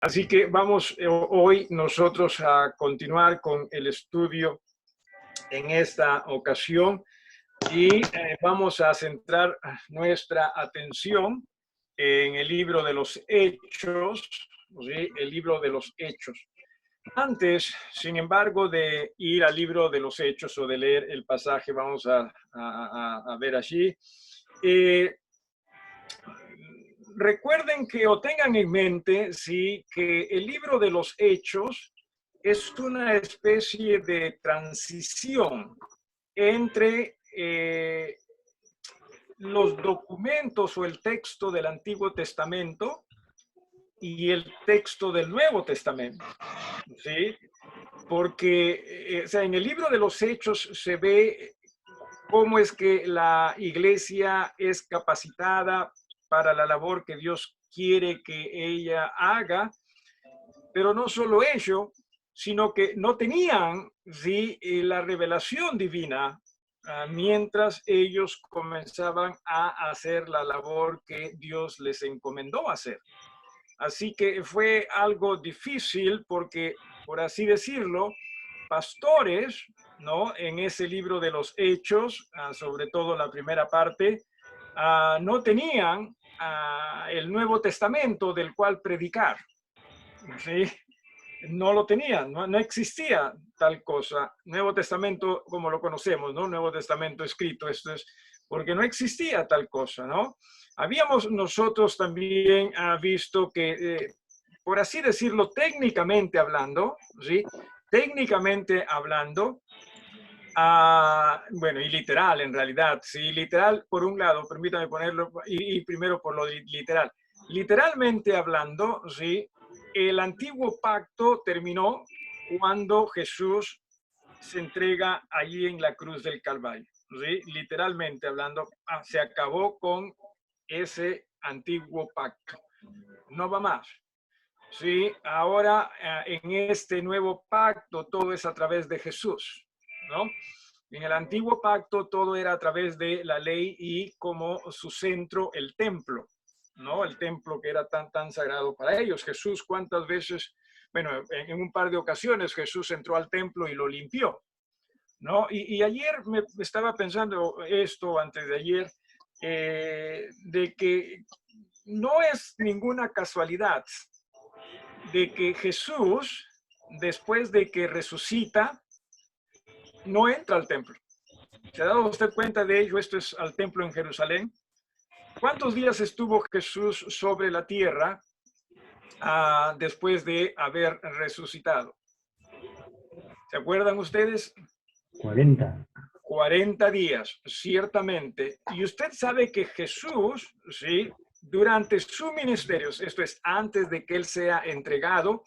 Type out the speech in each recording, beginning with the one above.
Así que vamos hoy nosotros a continuar con el estudio en esta ocasión y vamos a centrar nuestra atención en el libro de los Hechos, ¿sí? El libro de los Hechos. Antes, sin embargo, de ir al libro de los Hechos o de leer el pasaje, vamos a ver allí. Recuerden que o tengan en mente, sí, que el libro de los Hechos es una especie de transición entre los documentos o el texto del Antiguo Testamento y el texto del Nuevo Testamento, ¿sí? Porque o sea, en el libro de los Hechos se ve cómo es que la iglesia es capacitada para la labor que Dios quiere que ella haga, pero no solo ello, sino que no tenían, ¿sí?, la revelación divina mientras ellos comenzaban a hacer la labor que Dios les encomendó hacer. Así que fue algo difícil porque, por así decirlo, pastores, ¿no?, en ese libro de los Hechos, sobre todo la primera parte, no tenían el Nuevo Testamento del cual predicar, ¿sí? No lo tenían, no existía tal cosa. Nuevo Testamento como lo conocemos, ¿no? Nuevo Testamento escrito, esto es porque no existía tal cosa, ¿no? Habíamos nosotros también visto que, por así decirlo, técnicamente hablando, ¿sí? Técnicamente hablando, bueno, y literal en realidad, sí, literal por un lado, permítame ponerlo, y primero por lo literal. Literalmente hablando, sí, el antiguo pacto terminó cuando Jesús se entrega allí en la cruz del Calvario, ¿sí? Literalmente hablando, se acabó con ese antiguo pacto. No va más. Sí, ahora en este nuevo pacto todo es a través de Jesús, ¿no? En el antiguo pacto todo era a través de la ley y como su centro el templo, ¿no? El templo que era tan sagrado para ellos. Jesús, ¿cuántas veces? Bueno, en un par de ocasiones Jesús entró al templo y lo limpió, ¿no? Y ayer me estaba pensando esto, antes de ayer, de que no es ninguna casualidad de que Jesús, después de que resucita, no entra al templo. ¿Se ha dado usted cuenta de ello? Esto es al templo en Jerusalén. ¿Cuántos días estuvo Jesús sobre la tierra después de haber resucitado? ¿Se acuerdan ustedes? 40. 40 días, ciertamente. Y usted sabe que Jesús, ¿sí?, durante su ministerio, esto es antes de que él sea entregado,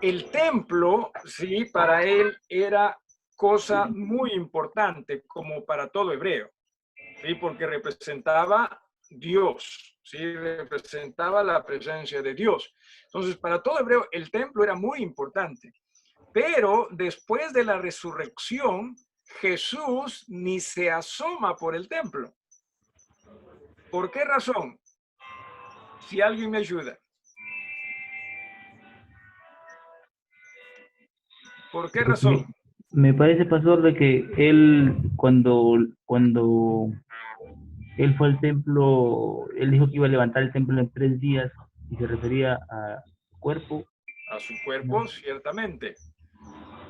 el templo, sí, para él era cosa muy importante, como para todo hebreo, sí, porque representaba Dios, sí, representaba la presencia de Dios. Entonces, para todo hebreo, el templo era muy importante. Pero después de la resurrección, Jesús ni se asoma por el templo. ¿Por qué razón? Si alguien me ayuda. ¿Por qué razón? Me parece, pastor, de que él, cuando él fue al templo, él dijo que iba a levantar el templo en 3 días y se refería a cuerpo. A su No. cuerpo, ciertamente.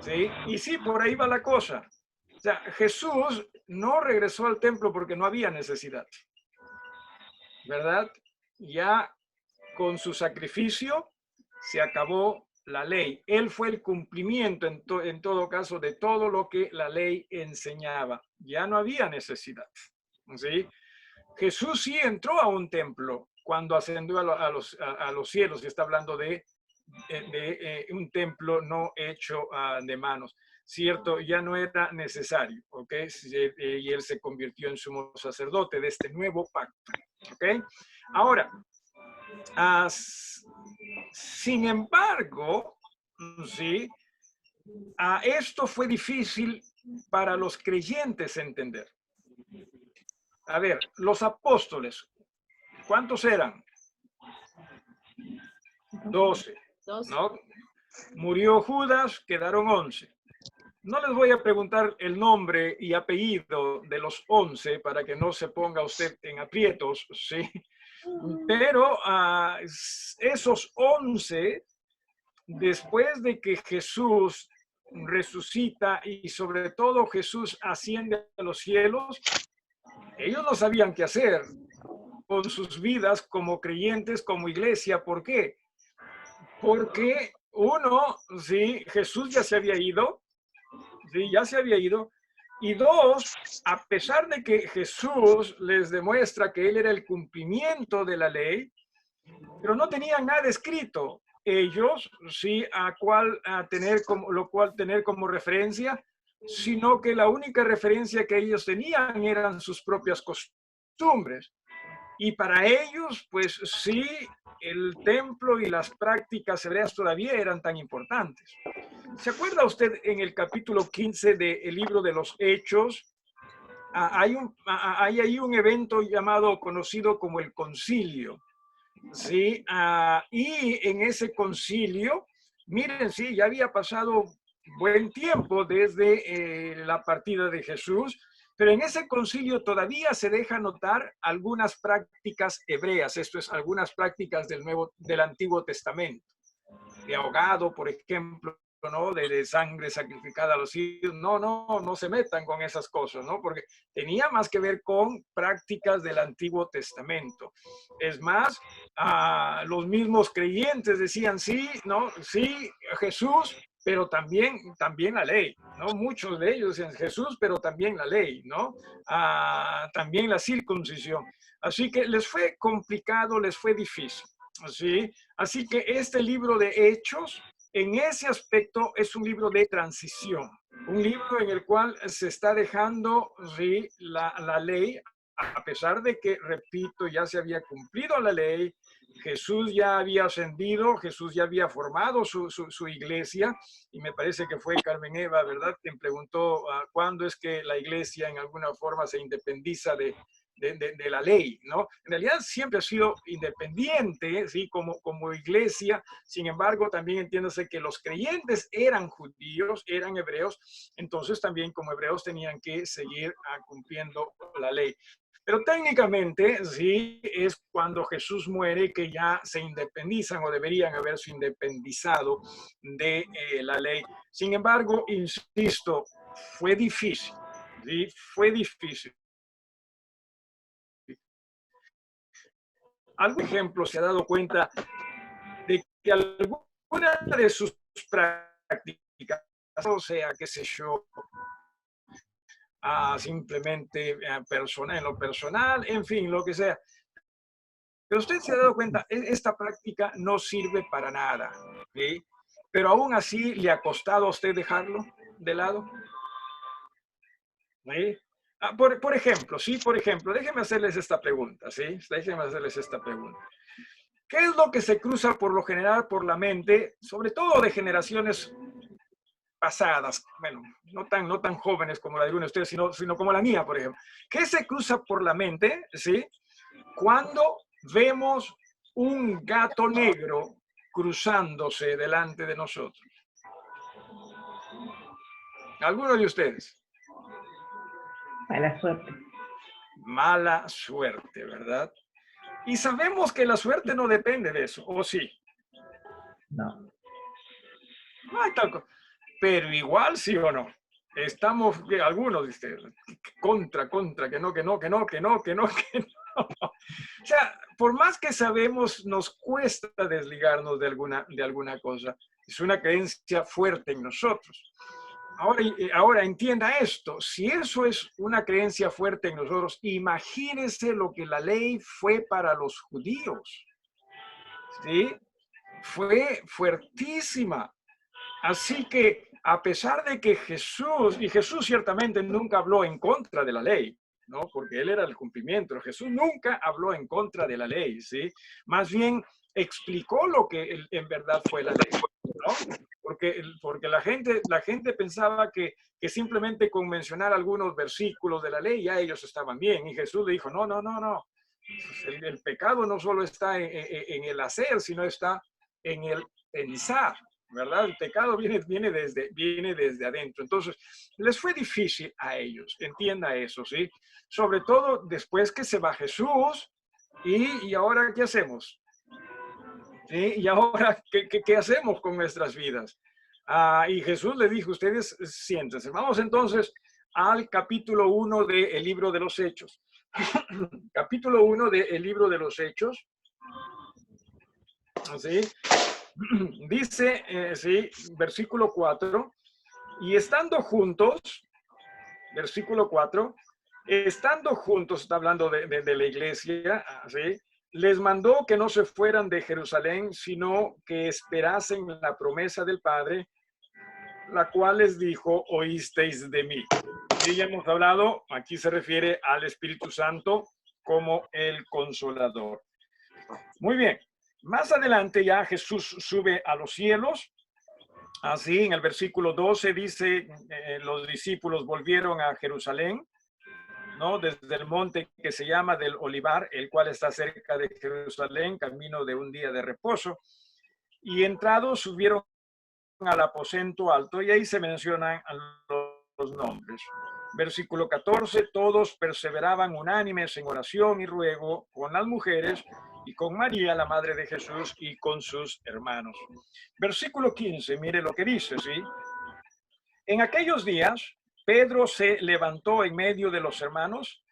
¿Sí? Y sí, por ahí va la cosa. O sea, Jesús no regresó al templo porque no había necesidad, ¿verdad? Ya con su sacrificio se acabó la ley. Él fue el cumplimiento en todo caso de todo lo que la ley enseñaba. Ya no había necesidad, ¿sí? Jesús sí entró a un templo cuando ascendió a los cielos, y está hablando de un templo no hecho de manos. Cierto, ya no era necesario, ¿ok? Y él se convirtió en sumo sacerdote de este nuevo pacto, ¿ok? Ahora, sin embargo, ¿sí?, esto fue difícil para los creyentes entender. A ver, los apóstoles, ¿cuántos eran? 12. ¿no? Murió Judas, quedaron 11. No les voy a preguntar el nombre y apellido de los 11 para que no se ponga usted en aprietos, ¿sí? Pero esos 11, después de que Jesús resucita y sobre todo Jesús asciende a los cielos, ellos no sabían qué hacer con sus vidas como creyentes, como iglesia. ¿Por qué? Porque uno, sí, Jesús ya se había ido, sí, ya se había ido. Y dos, a pesar de que Jesús les demuestra que él era el cumplimiento de la ley, pero no tenían nada escrito. Ellos, sí, lo cual tener como referencia, sino que la única referencia que ellos tenían eran sus propias costumbres. Y para ellos, pues sí, el templo y las prácticas hebreas todavía eran tan importantes. ¿Se acuerda usted en el capítulo 15 del libro de los Hechos? Hay ahí un evento conocido como el concilio. Sí, y en ese concilio, miren, sí, ya había pasado buen tiempo desde la partida de Jesús, pero en ese concilio todavía se deja notar algunas prácticas hebreas, esto es, algunas prácticas del Antiguo Testamento, de ahogado, por ejemplo, ¿no? De sangre sacrificada a los hijos. No se metan con esas cosas, ¿no? Porque tenía más que ver con prácticas del Antiguo Testamento. Es más, los mismos creyentes decían sí, ¿no? Sí, Jesús, pero también la ley, ¿no? Muchos de ellos decían Jesús, pero también la ley, ¿no? También la circuncisión. Así que les fue complicado, les fue difícil. ¿Sí? Así que este libro de Hechos, en ese aspecto, es un libro de transición, un libro en el cual se está dejando, ¿sí?, la ley, a pesar de que, repito, ya se había cumplido la ley, Jesús ya había ascendido, Jesús ya había formado su iglesia, y me parece que fue Carmen Eva, ¿verdad?, quien preguntó cuándo es que la iglesia en alguna forma se independiza de la ley, ¿no? En realidad siempre ha sido independiente, ¿sí? Como iglesia. Sin embargo, también entiéndase que los creyentes eran judíos, eran hebreos, entonces también como hebreos tenían que seguir cumpliendo la ley. Pero técnicamente, sí, es cuando Jesús muere que ya se independizan o deberían haberse independizado de la ley. Sin embargo, insisto, fue difícil, ¿sí? Fue difícil. ¿Algún ejemplo se ha dado cuenta de que alguna de sus prácticas, o sea, qué sé yo, simplemente en lo personal, en fin, lo que sea, pero usted se ha dado cuenta, esta práctica no sirve para nada, ¿sí? Pero aún así le ha costado a usted dejarlo de lado? ¿Sí? Por ejemplo, sí, por ejemplo, déjenme hacerles esta pregunta, ¿sí? Déjenme hacerles esta pregunta. ¿Qué es lo que se cruza por lo general por la mente, sobre todo de generaciones pasadas, bueno, no tan jóvenes como la de uno de ustedes, sino como la mía, por ejemplo? ¿Qué se cruza por la mente, sí, cuando vemos un gato negro cruzándose delante de nosotros? ¿Alguno de ustedes? Mala suerte. Mala suerte, ¿verdad? Y sabemos que la suerte no depende de eso, ¿o sí? No. No hay tal cosa. Pero igual sí o no. Estamos, algunos de ustedes, contra, que no. O sea, por más que sabemos, nos cuesta desligarnos de alguna cosa. Es una creencia fuerte en nosotros. Ahora entienda esto, si eso es una creencia fuerte en nosotros, imagínense lo que la ley fue para los judíos, ¿sí? Fue fuertísima. Así que a pesar de que Jesús ciertamente nunca habló en contra de la ley, ¿no? Porque él era el cumplimiento, Jesús nunca habló en contra de la ley, ¿sí? Más bien explicó lo que en verdad fue la ley, ¿no? Porque la gente pensaba que simplemente con mencionar algunos versículos de la ley ya ellos estaban bien. Y Jesús le dijo, no. El pecado no solo está en el hacer, sino está en el pensar, ¿verdad? El pecado viene desde adentro. Entonces, les fue difícil a ellos, entienda eso, ¿sí? Sobre todo después que se va Jesús y ahora, ¿qué hacemos? ¿Sí? Y ahora, ¿qué hacemos con nuestras vidas? Y Jesús le dijo, ustedes siéntense. Vamos entonces al capítulo 1 del libro de los Hechos. Capítulo 1 del libro de los Hechos. ¿Sí? Dice, sí, versículo 4, y estando juntos, versículo 4, estando juntos, está hablando de la iglesia, ¿sí? Les mandó que no se fueran de Jerusalén, sino que esperasen la promesa del Padre, la cual les dijo, oísteis de mí. Y ya hemos hablado, aquí se refiere al Espíritu Santo como el Consolador. Muy bien, más adelante ya Jesús sube a los cielos. Así, en el versículo 12 dice, los discípulos volvieron a Jerusalén, ¿no? Desde el monte que se llama del Olivar, el cual está cerca de Jerusalén, camino de un día de reposo. Y entrados subieron al aposento alto y ahí se mencionan los nombres. Versículo 14, todos perseveraban unánimes en oración y ruego con las mujeres y con María, la madre de Jesús, y con sus hermanos. Versículo 15, mire lo que dice, ¿sí? En aquellos días, Pedro se levantó en medio de los hermanos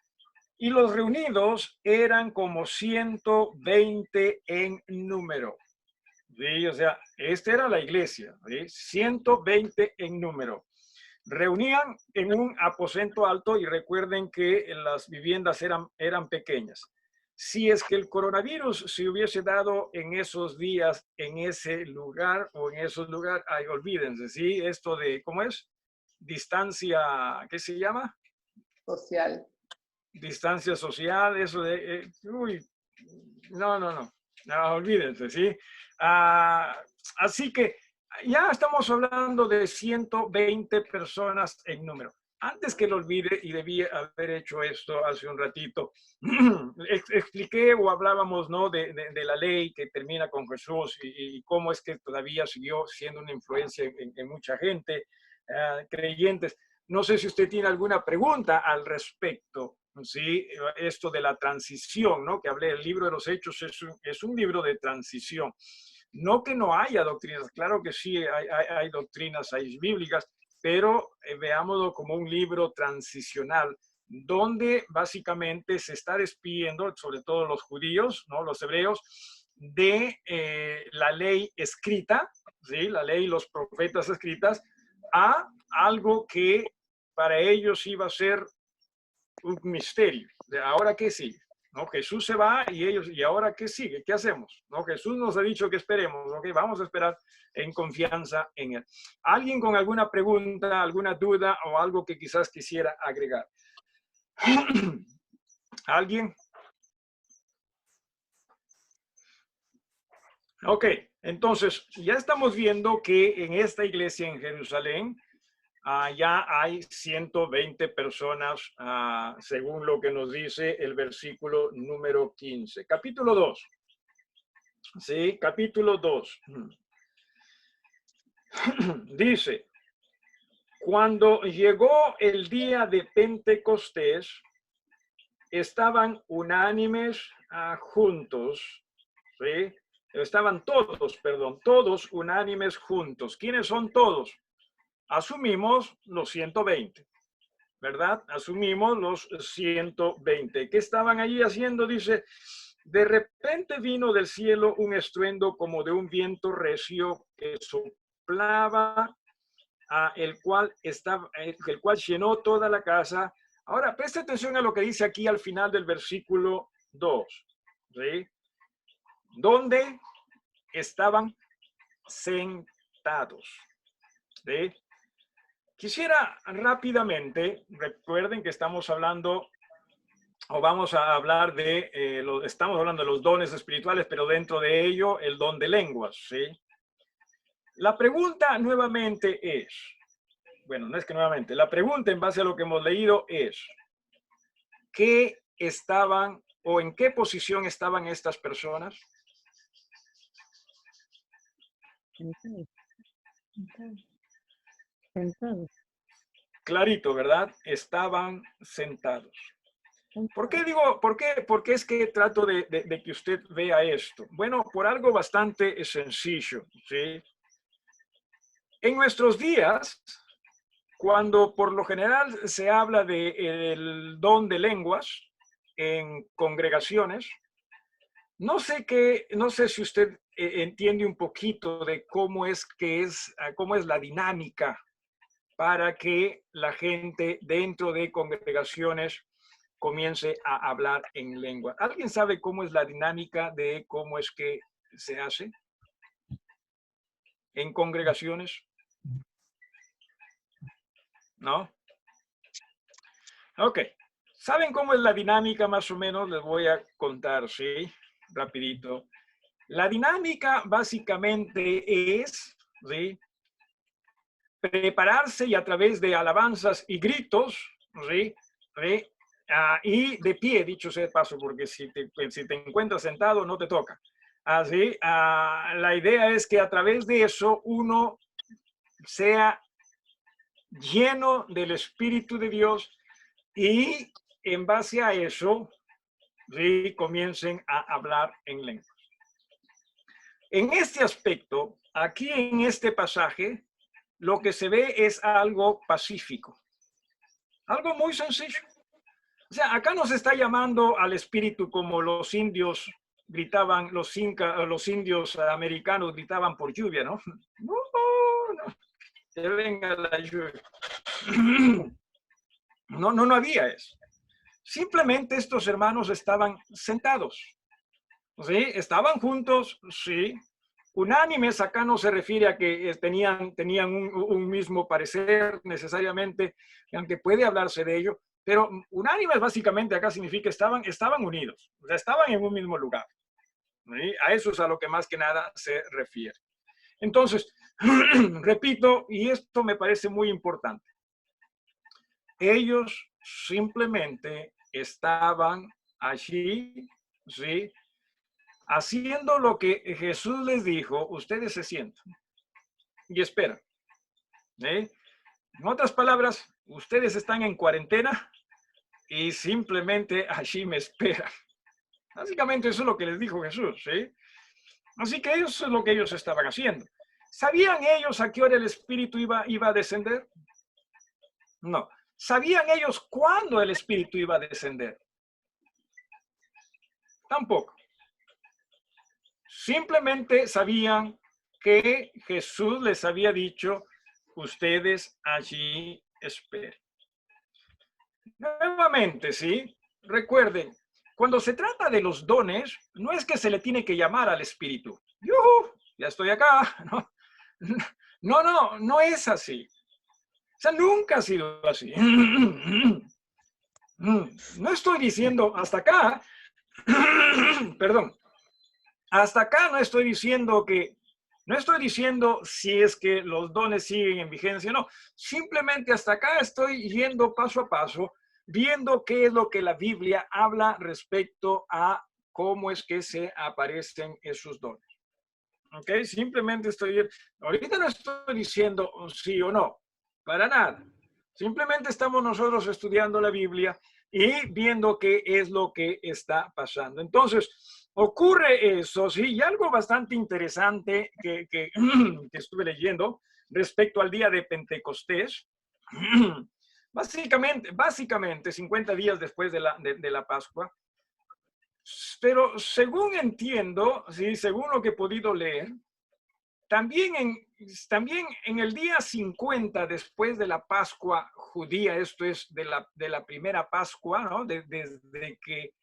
y los reunidos eran como 120 en número. Sí, o sea, esta era la iglesia, ¿sí? 120 en número. Reunían en un aposento alto y recuerden que las viviendas eran pequeñas. Si es que el coronavirus se hubiese dado en esos días, en ese lugar o en esos lugares, ay, olvídense, ¿sí? Esto de, ¿cómo es? Distancia, ¿qué se llama? Social. Distancia social, eso de, uy, no, olvídense, ¿sí? Así que ya estamos hablando de 120 personas en número. Antes que lo olvide, y debía haber hecho esto hace un ratito, expliqué o hablábamos, ¿no? de la ley que termina con Jesús y cómo es que todavía siguió siendo una influencia en mucha gente, creyentes. No sé si usted tiene alguna pregunta al respecto, ¿sí? Esto de la transición, ¿no? Que hablé, el libro de los Hechos es un libro de transición. No que no haya doctrinas, claro que sí hay doctrinas hay bíblicas, pero veámoslo como un libro transicional, donde básicamente se está despidiendo, sobre todo los judíos, ¿no? Los hebreos, de la ley escrita, ¿sí? La ley y los profetas escritas, a algo que para ellos iba a ser un misterio. ¿De ahora qué sigue? ¿No? Jesús se va y ellos, ¿y ahora qué sigue? ¿Qué hacemos? ¿No? Jesús nos ha dicho que esperemos, ¿ok? Vamos a esperar en confianza en Él. ¿Alguien con alguna pregunta, alguna duda o algo que quizás quisiera agregar? ¿Alguien? Ok, entonces ya estamos viendo que en esta iglesia en Jerusalén, ya hay 120 personas, según lo que nos dice el versículo número 15. Capítulo 2. Sí, capítulo 2. Dice, cuando llegó el día de Pentecostés, estaban unánimes juntos, ¿sí? Estaban todos unánimes juntos. ¿Quiénes son todos? Asumimos los 120, ¿verdad? Asumimos los 120. ¿Qué estaban allí haciendo? Dice, de repente vino del cielo un estruendo como de un viento recio que soplaba, el cual llenó toda la casa. Ahora, preste atención a lo que dice aquí al final del versículo 2, ¿sí? Donde estaban sentados, ¿sí? Quisiera rápidamente, recuerden que estamos hablando, o vamos a hablar estamos hablando de los dones espirituales, pero dentro de ello el don de lenguas, ¿sí? La pregunta nuevamente es, bueno, no es que nuevamente, la pregunta en base a lo que hemos leído es, ¿qué estaban o en qué posición estaban estas personas? Sentados. Sentados. Sentados. Clarito, ¿verdad? Estaban sentados. ¿Por qué digo, por qué es que trato de que usted vea esto? Bueno, por algo bastante sencillo, ¿sí? En nuestros días, cuando por lo general se habla del don de lenguas en congregaciones, no sé si usted entiende un poquito de cómo es la dinámica para que la gente dentro de congregaciones comience a hablar en lengua. ¿Alguien sabe cómo es la dinámica de cómo es que se hace en congregaciones? ¿No? Ok. ¿Saben cómo es la dinámica más o menos? Les voy a contar, ¿sí? Rapidito. La dinámica básicamente es, ¿sí? Prepararse y a través de alabanzas y gritos, ¿sí? ¿Sí? Y de pie, dicho sea de paso, porque si te encuentras sentado no te toca. Así, la idea es que a través de eso uno sea lleno del Espíritu de Dios y en base a eso, ¿sí? Comiencen a hablar en lengua. En este aspecto, aquí en este pasaje, lo que se ve es algo pacífico, algo muy sencillo. O sea, acá no se está llamando al espíritu como los indios gritaban, los indios americanos gritaban por lluvia, ¿no? No, no, que venga la lluvia. No había eso. Simplemente estos hermanos estaban sentados, ¿sí? Estaban juntos, sí. Unánimes acá no se refiere a que tenían un mismo parecer necesariamente, aunque puede hablarse de ello, pero unánimes básicamente acá significa que estaban unidos, o sea, estaban en un mismo lugar. ¿Sí? A eso es a lo que más que nada se refiere. Entonces, repito, y esto me parece muy importante, ellos simplemente estaban allí, ¿sí? Haciendo lo que Jesús les dijo, ustedes se sientan y esperan. ¿Sí? En otras palabras, ustedes están en cuarentena y simplemente allí me esperan. Básicamente eso es lo que les dijo Jesús, ¿sí? Así que eso es lo que ellos estaban haciendo. ¿Sabían ellos a qué hora el Espíritu iba a descender? No. ¿Sabían ellos cuándo el Espíritu iba a descender? Tampoco. Simplemente sabían que Jesús les había dicho, ustedes allí esperen. Nuevamente, ¿sí? Recuerden, cuando se trata de los dones, no es que se le tiene que llamar al Espíritu. ¡Yuhu! Ya estoy acá. No es así. O sea, nunca ha sido así. No estoy diciendo hasta acá, perdón, hasta acá no estoy diciendo si es que los dones siguen en vigencia, no. Simplemente hasta acá estoy yendo paso a paso, viendo qué es lo que la Biblia habla respecto a cómo es que se aparecen esos dones. ¿Ok? Simplemente ahorita no estoy diciendo sí o no, para nada. Simplemente estamos nosotros estudiando la Biblia y viendo qué es lo que está pasando. Entonces, ocurre eso, sí, y algo bastante interesante que estuve leyendo respecto al día de Pentecostés. Básicamente 50 días después de la Pascua. Pero según entiendo, sí, según lo que he podido leer, también en el día 50 después de la Pascua judía, esto es de la primera Pascua, ¿no? Desde que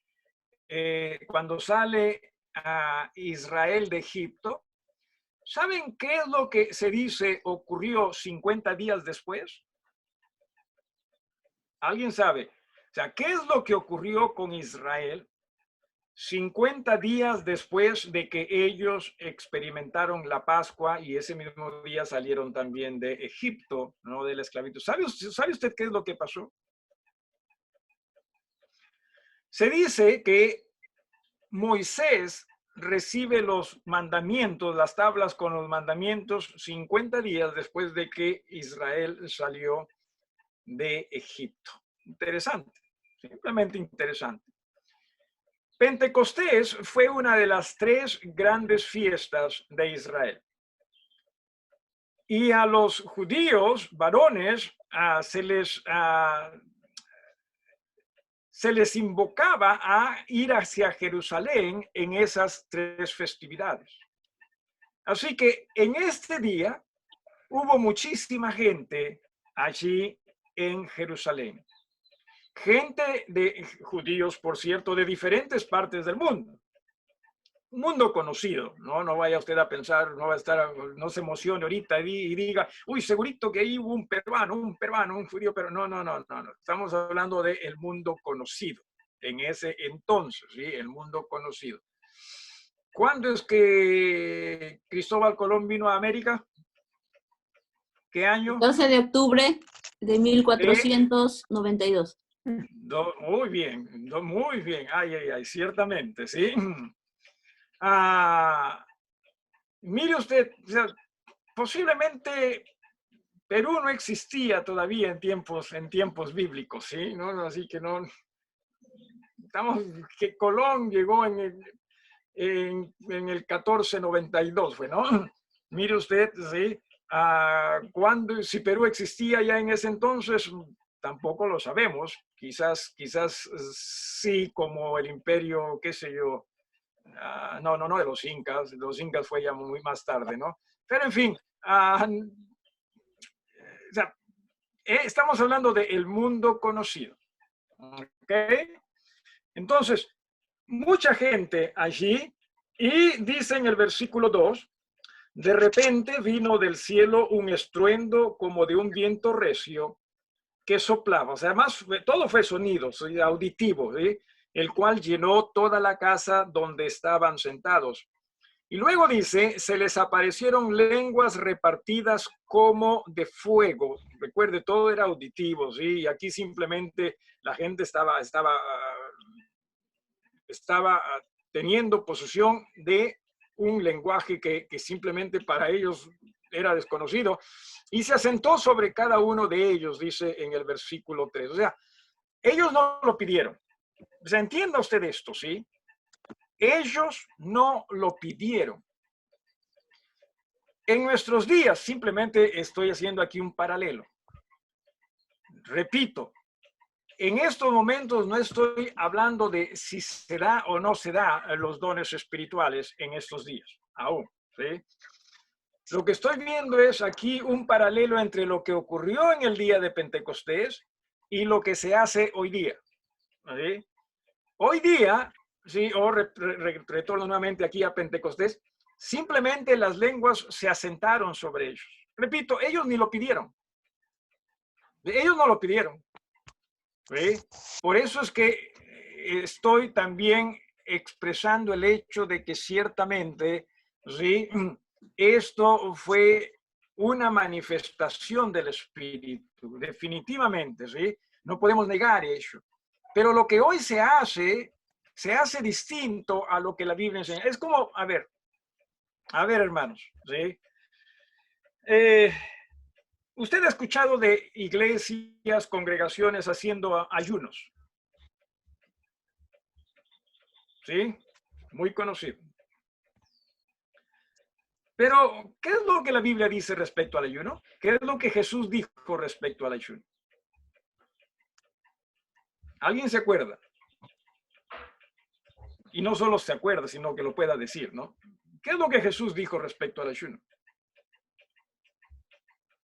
cuando sale a Israel de Egipto, ¿saben qué es lo que se dice ocurrió 50 días después? ¿Alguien sabe? O sea, ¿qué es lo que ocurrió con Israel 50 días después de que ellos experimentaron la Pascua y ese mismo día salieron también de Egipto, no de la esclavitud? ¿Sabe usted qué es lo que pasó? Se dice que Moisés recibe los mandamientos, las tablas con los mandamientos 50 días después de que Israel salió de Egipto. Interesante, simplemente interesante. Pentecostés fue una de las 3 grandes fiestas de Israel. Y a los judíos varones se les invocaba a ir hacia Jerusalén en esas 3 festividades. Así que en este día hubo muchísima gente allí en Jerusalén. Gente de judíos, por cierto, de diferentes partes del mundo. Un mundo conocido, ¿no? No vaya usted a pensar, no se emocione ahorita y diga, uy, segurito que ahí hubo un peruano, un judío, pero no. Estamos hablando del mundo conocido en ese entonces, ¿sí? El mundo conocido. ¿Cuándo es que Cristóbal Colón vino a América? ¿Qué año? 12 de octubre de 1492. Muy bien, muy bien. Ay, ciertamente, ¿sí? Mire usted, o sea, posiblemente Perú no existía todavía en tiempos bíblicos, ¿sí? ¿No? Así que no, que Colón llegó en el 1492, fue, ¿no? Mire usted, ¿sí? Si Perú existía ya en ese entonces, tampoco lo sabemos. Quizás sí, como el imperio, qué sé yo, no, de los incas fue ya muy más tarde, ¿no? Pero en fin, o sea, estamos hablando del mundo conocido, ¿ok? Entonces, mucha gente allí, y dice en el versículo 2, de repente vino del cielo un estruendo como de un viento recio que soplaba, o sea, además todo fue sonido, auditivo, ¿sí? El cual llenó toda la casa donde estaban sentados. Y luego dice, se les aparecieron lenguas repartidas como de fuego. Recuerde, todo era auditivo, ¿sí? Y aquí simplemente la gente estaba teniendo posesión de un lenguaje que simplemente para ellos era desconocido, y se asentó sobre cada uno de ellos, dice en el versículo 3. O sea, ellos no lo pidieron. O sea, entienda usted esto, ¿sí? Ellos no lo pidieron. En nuestros días, simplemente estoy haciendo aquí un paralelo. Repito, en estos momentos no estoy hablando de si se da o no se da los dones espirituales en estos días, aún, ¿sí? Lo que estoy viendo es aquí un paralelo entre lo que ocurrió en el día de Pentecostés y lo que se hace hoy día, ¿sí? Hoy día, ¿sí? Retorno nuevamente aquí a Pentecostés, simplemente las lenguas se asentaron sobre ellos. Repito, ellos ni lo pidieron. Ellos no lo pidieron. ¿Sí? Por eso es que estoy también expresando el hecho de que ciertamente, ¿sí? Esto fue una manifestación del Espíritu, definitivamente, ¿sí? No podemos negar eso. Pero lo que hoy se hace distinto a lo que la Biblia enseña. Es como, a ver, hermanos, ¿sí? Usted ha escuchado de iglesias, congregaciones haciendo ayunos. ¿Sí? Muy conocido. Pero, ¿qué es lo que la Biblia dice respecto al ayuno? ¿Qué es lo que Jesús dijo respecto al ayuno? ¿Alguien se acuerda? Y no solo se acuerda, sino que lo pueda decir, ¿no? ¿Qué es lo que Jesús dijo respecto al ayuno?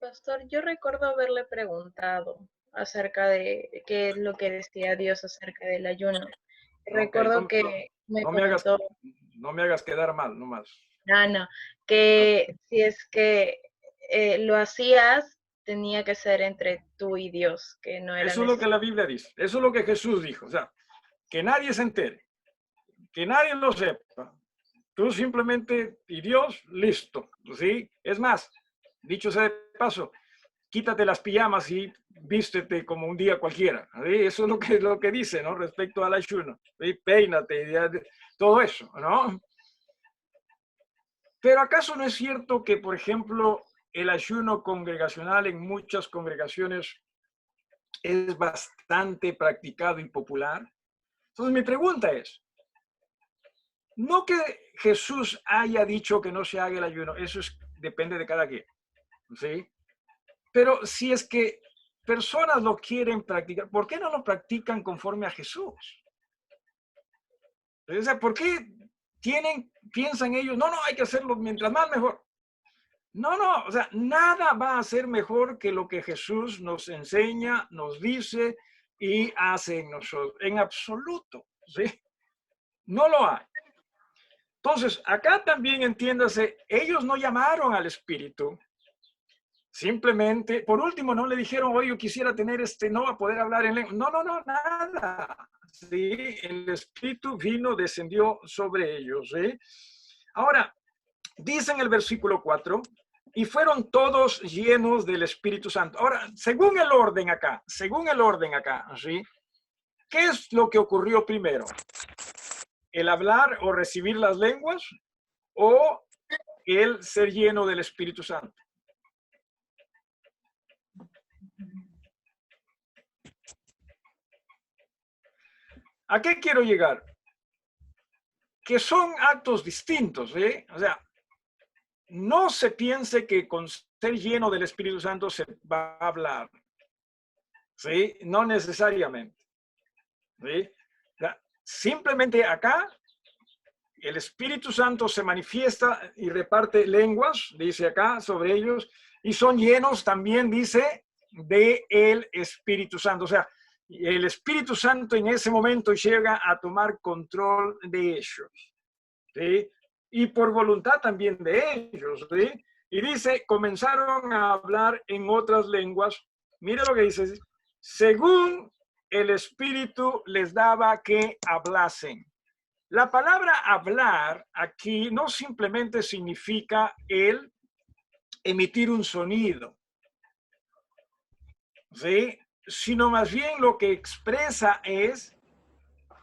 Pastor, yo recuerdo haberle preguntado acerca de qué es lo que decía Dios acerca del ayuno. Recuerdo que me comentó... No me hagas quedar mal, nomás. No, que si es que lo hacías, tenía que ser entre tú y Dios, que no era Eso es lo que la Biblia dice, eso es lo que Jesús dijo, o sea, que nadie se entere, que nadie lo sepa, tú simplemente, y Dios, listo, ¿sí? Es más, dicho sea de paso, quítate las pijamas y vístete como un día cualquiera, ¿sí? Eso es lo que dice, ¿no? Respecto al ayuno, ¿sí? Peínate, todo eso, ¿no? Pero ¿acaso no es cierto que, por ejemplo, el ayuno congregacional en muchas congregaciones es bastante practicado y popular? Entonces mi pregunta es, no que Jesús haya dicho que no se haga el ayuno, eso depende de cada quien, ¿sí? Pero si es que personas lo quieren practicar, ¿por qué no lo practican conforme a Jesús? O sea, ¿por qué piensan ellos, no, hay que hacerlo mientras más mejor? No, o sea, nada va a ser mejor que lo que Jesús nos enseña, nos dice y hace en nosotros, en absoluto, ¿sí? No lo hay. Entonces, acá también entiéndase, ellos no llamaron al Espíritu, simplemente, por último, no le dijeron, oye, yo quisiera tener no va a poder hablar en lengua. No, nada. ¿Sí? El Espíritu vino, descendió sobre ellos. ¿Sí? Ahora, dice en el versículo 4, y fueron todos llenos del Espíritu Santo. Ahora, según el orden acá, ¿sí? ¿Qué es lo que ocurrió primero? ¿El hablar o recibir las lenguas o el ser lleno del Espíritu Santo? ¿A qué quiero llegar? Que son actos distintos, ¿eh? O sea, no se piense que con ser lleno del Espíritu Santo se va a hablar, ¿sí? No necesariamente, ¿sí? O sea, simplemente acá el Espíritu Santo se manifiesta y reparte lenguas, dice acá, sobre ellos, y son llenos también, dice, de el Espíritu Santo. O sea, el Espíritu Santo en ese momento llega a tomar control de ellos, ¿sí? Y por voluntad también de ellos, ¿sí? Y dice, comenzaron a hablar en otras lenguas. Mire lo que dice, según el Espíritu les daba que hablasen. La palabra hablar aquí no simplemente significa el emitir un sonido, ¿sí? Sino más bien lo que expresa es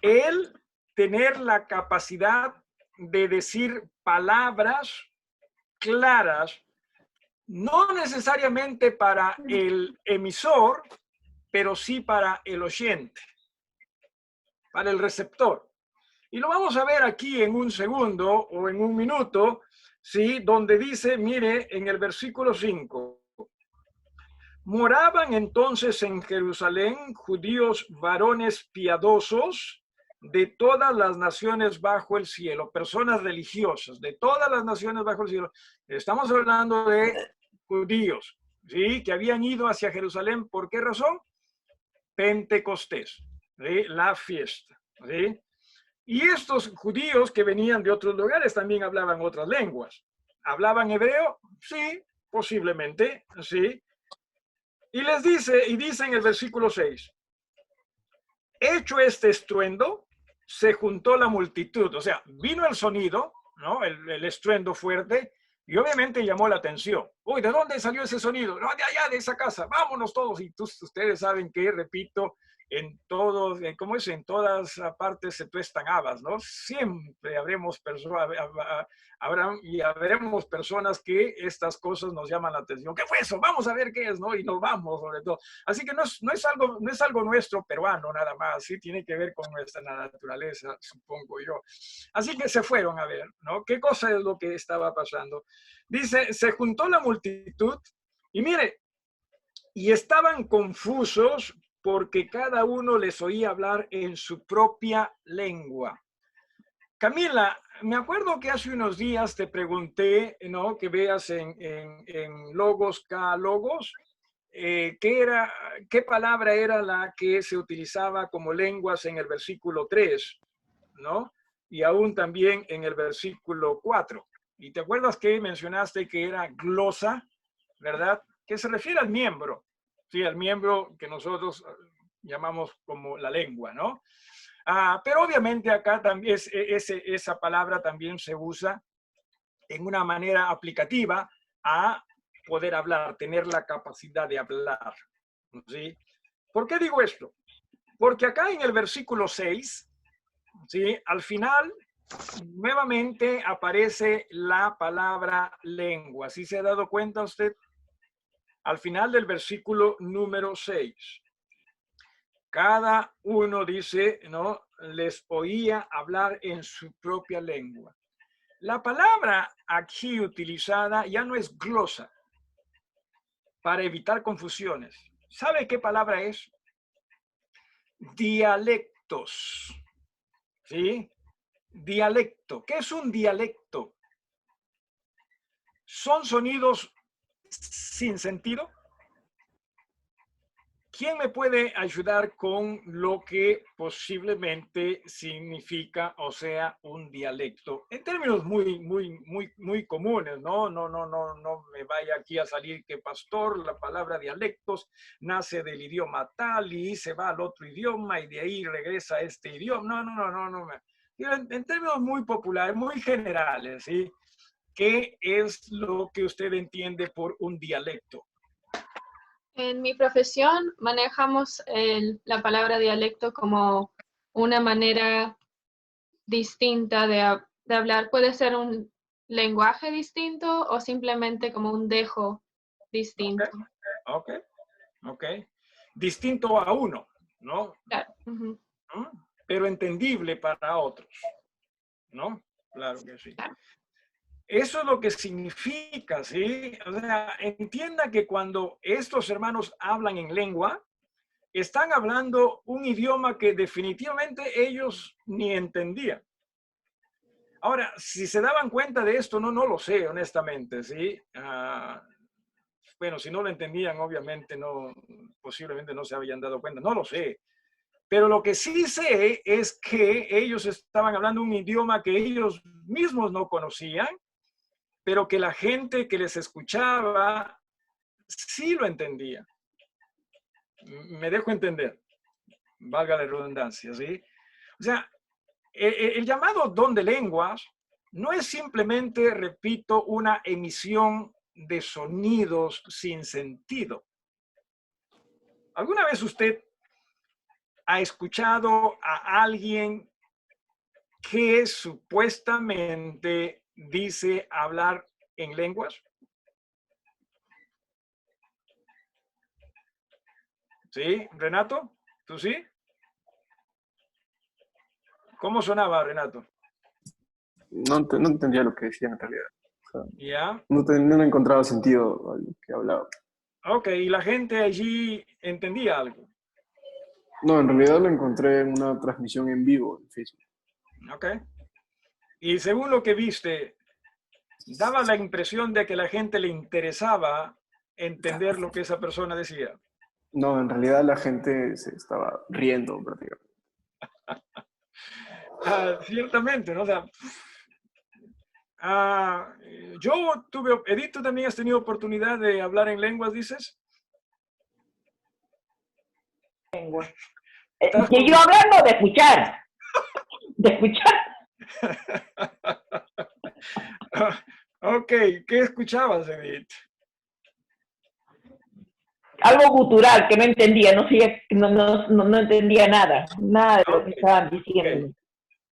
el tener la capacidad de decir palabras claras, no necesariamente para el emisor, pero sí para el oyente, para el receptor. Y lo vamos a ver aquí en un segundo o en un minuto, ¿sí? Donde dice, mire, en el versículo 5, moraban entonces en Jerusalén judíos varones piadosos de todas las naciones bajo el cielo, personas religiosas de todas las naciones bajo el cielo. Estamos hablando de judíos, ¿sí? Que habían ido hacia Jerusalén. ¿Por qué razón? Pentecostés, ¿sí? La fiesta, ¿sí? Y estos judíos que venían de otros lugares también hablaban otras lenguas. ¿Hablaban hebreo? Sí, posiblemente, sí. Y dice en el versículo 6, hecho este estruendo, se juntó la multitud. O sea, vino el sonido, ¿no? El estruendo fuerte, y obviamente llamó la atención. Uy, ¿de dónde salió ese sonido? No, de allá, de esa casa. Vámonos todos. Y ustedes saben que, repito, en todos, ¿cómo es? En todas partes se tuestan habas, ¿no? Siempre habremos personas que estas cosas nos llaman la atención. ¿Qué fue eso? Vamos a ver qué es, ¿no? Y nos vamos, sobre todo. Así que no es algo nuestro peruano nada más, sí tiene que ver con nuestra naturaleza, supongo yo. Así que se fueron a ver, ¿no? ¿Qué cosa es lo que estaba pasando? Dice, se juntó la multitud y mire, y estaban confusos porque cada uno les oía hablar en su propia lengua. Camila, me acuerdo que hace unos días te pregunté, ¿no? Que veas en Logos, K-Logos, ¿qué palabra era la que se utilizaba como lenguas en el versículo 3, ¿no? Y aún también en el versículo 4. Y te acuerdas que mencionaste que era glosa, ¿verdad? Que se refiere al miembro, ¿sí? Al miembro que nosotros llamamos como la lengua, ¿no? Pero obviamente acá también esa palabra también se usa en una manera aplicativa a poder hablar, tener la capacidad de hablar, ¿sí? ¿Por qué digo esto? Porque acá en el versículo 6, ¿sí? Al final nuevamente aparece la palabra lengua. ¿Sí se ha dado cuenta usted? Al final del versículo número 6. Cada uno dice, ¿no? Les oía hablar en su propia lengua. La palabra aquí utilizada ya no es glosa para evitar confusiones. ¿Sabe qué palabra es? Dialectos. ¿Sí? Dialecto. ¿Qué es un dialecto? ¿Son sonidos sin sentido? ¿Quién me puede ayudar con lo que posiblemente significa, o sea, un dialecto? En términos muy comunes, ¿no? No me vaya aquí a salir que pastor, la palabra dialectos nace del idioma tal y se va al otro idioma y de ahí regresa a este idioma. No. En términos muy populares, muy generales, ¿sí? ¿Qué es lo que usted entiende por un dialecto? En mi profesión manejamos la palabra dialecto como una manera distinta de hablar. Puede ser un lenguaje distinto o simplemente como un dejo distinto. Ok. Distinto a uno, ¿no? Claro. Uh-huh. Pero entendible para otros, ¿no? Claro que sí. Claro. Eso es lo que significa, ¿sí? O sea, entienda que cuando estos hermanos hablan en lengua, están hablando un idioma que definitivamente ellos ni entendían. Ahora, si se daban cuenta de esto, no lo sé, honestamente, ¿sí? Bueno, si no lo entendían, obviamente posiblemente no se habían dado cuenta, no lo sé. Pero lo que sí sé es que ellos estaban hablando un idioma que ellos mismos no conocían, pero que la gente que les escuchaba sí lo entendía. Me dejo entender, valga la redundancia, ¿sí? O sea, el llamado don de lenguas no es simplemente, repito, una emisión de sonidos sin sentido. ¿Alguna vez usted ha escuchado a alguien que supuestamente dice hablar en lenguas? ¿Sí? ¿Renato? ¿Tú sí? ¿Cómo sonaba, Renato? No entendía lo que decían en realidad. O sea, ¿Ya? no encontraba sentido a lo que hablaba. Ok, ¿y la gente allí entendía algo? No, en realidad lo encontré en una transmisión en vivo en Facebook. Ok. Y según lo que viste, daba la impresión de que la gente le interesaba entender lo que esa persona decía. No, en realidad la gente se estaba riendo prácticamente. Ciertamente, ¿no? O sea, yo tuve, Edith, ¿tú también has tenido oportunidad de hablar en lenguas, dices? Lengua. ¿Estás Que yo hablando de escuchar. De escuchar. Ok, ¿qué escuchabas, Edith? Algo cultural que no entendía, no entendía nada de lo que estaban diciendo. Okay.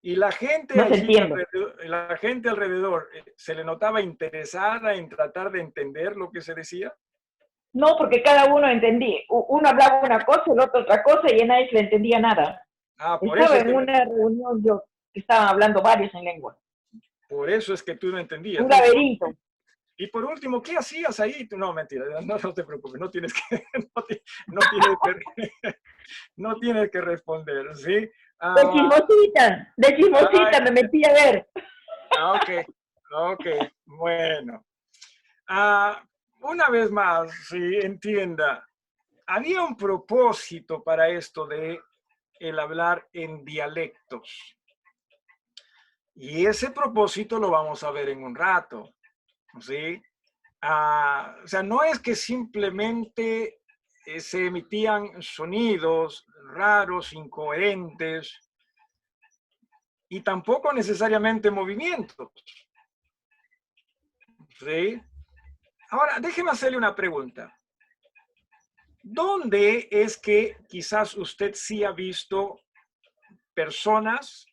Y la gente No se allí entiende. la gente alrededor, ¿se le notaba interesada en tratar de entender lo que se decía? No, porque cada uno entendía. Uno hablaba una cosa, el otro otra cosa y a nadie se le entendía nada. Por eso Estaba es en una reunión yo que estaban hablando varios en lengua. Por eso es que tú no entendías. Un laberinto. Y por último, ¿qué hacías ahí? No, mentira, no te preocupes, no tienes que, no tienes que responder, ¿sí? De chismosita me metí a ver. Ok, bueno. Una vez más, sí, entienda, había un propósito para esto de el hablar en dialectos. Y ese propósito lo vamos a ver en un rato, ¿sí? O sea, no es que simplemente se emitían sonidos raros, incoherentes, y tampoco necesariamente movimientos, ¿sí? Ahora, déjeme hacerle una pregunta. ¿Dónde es que quizás usted sí ha visto personas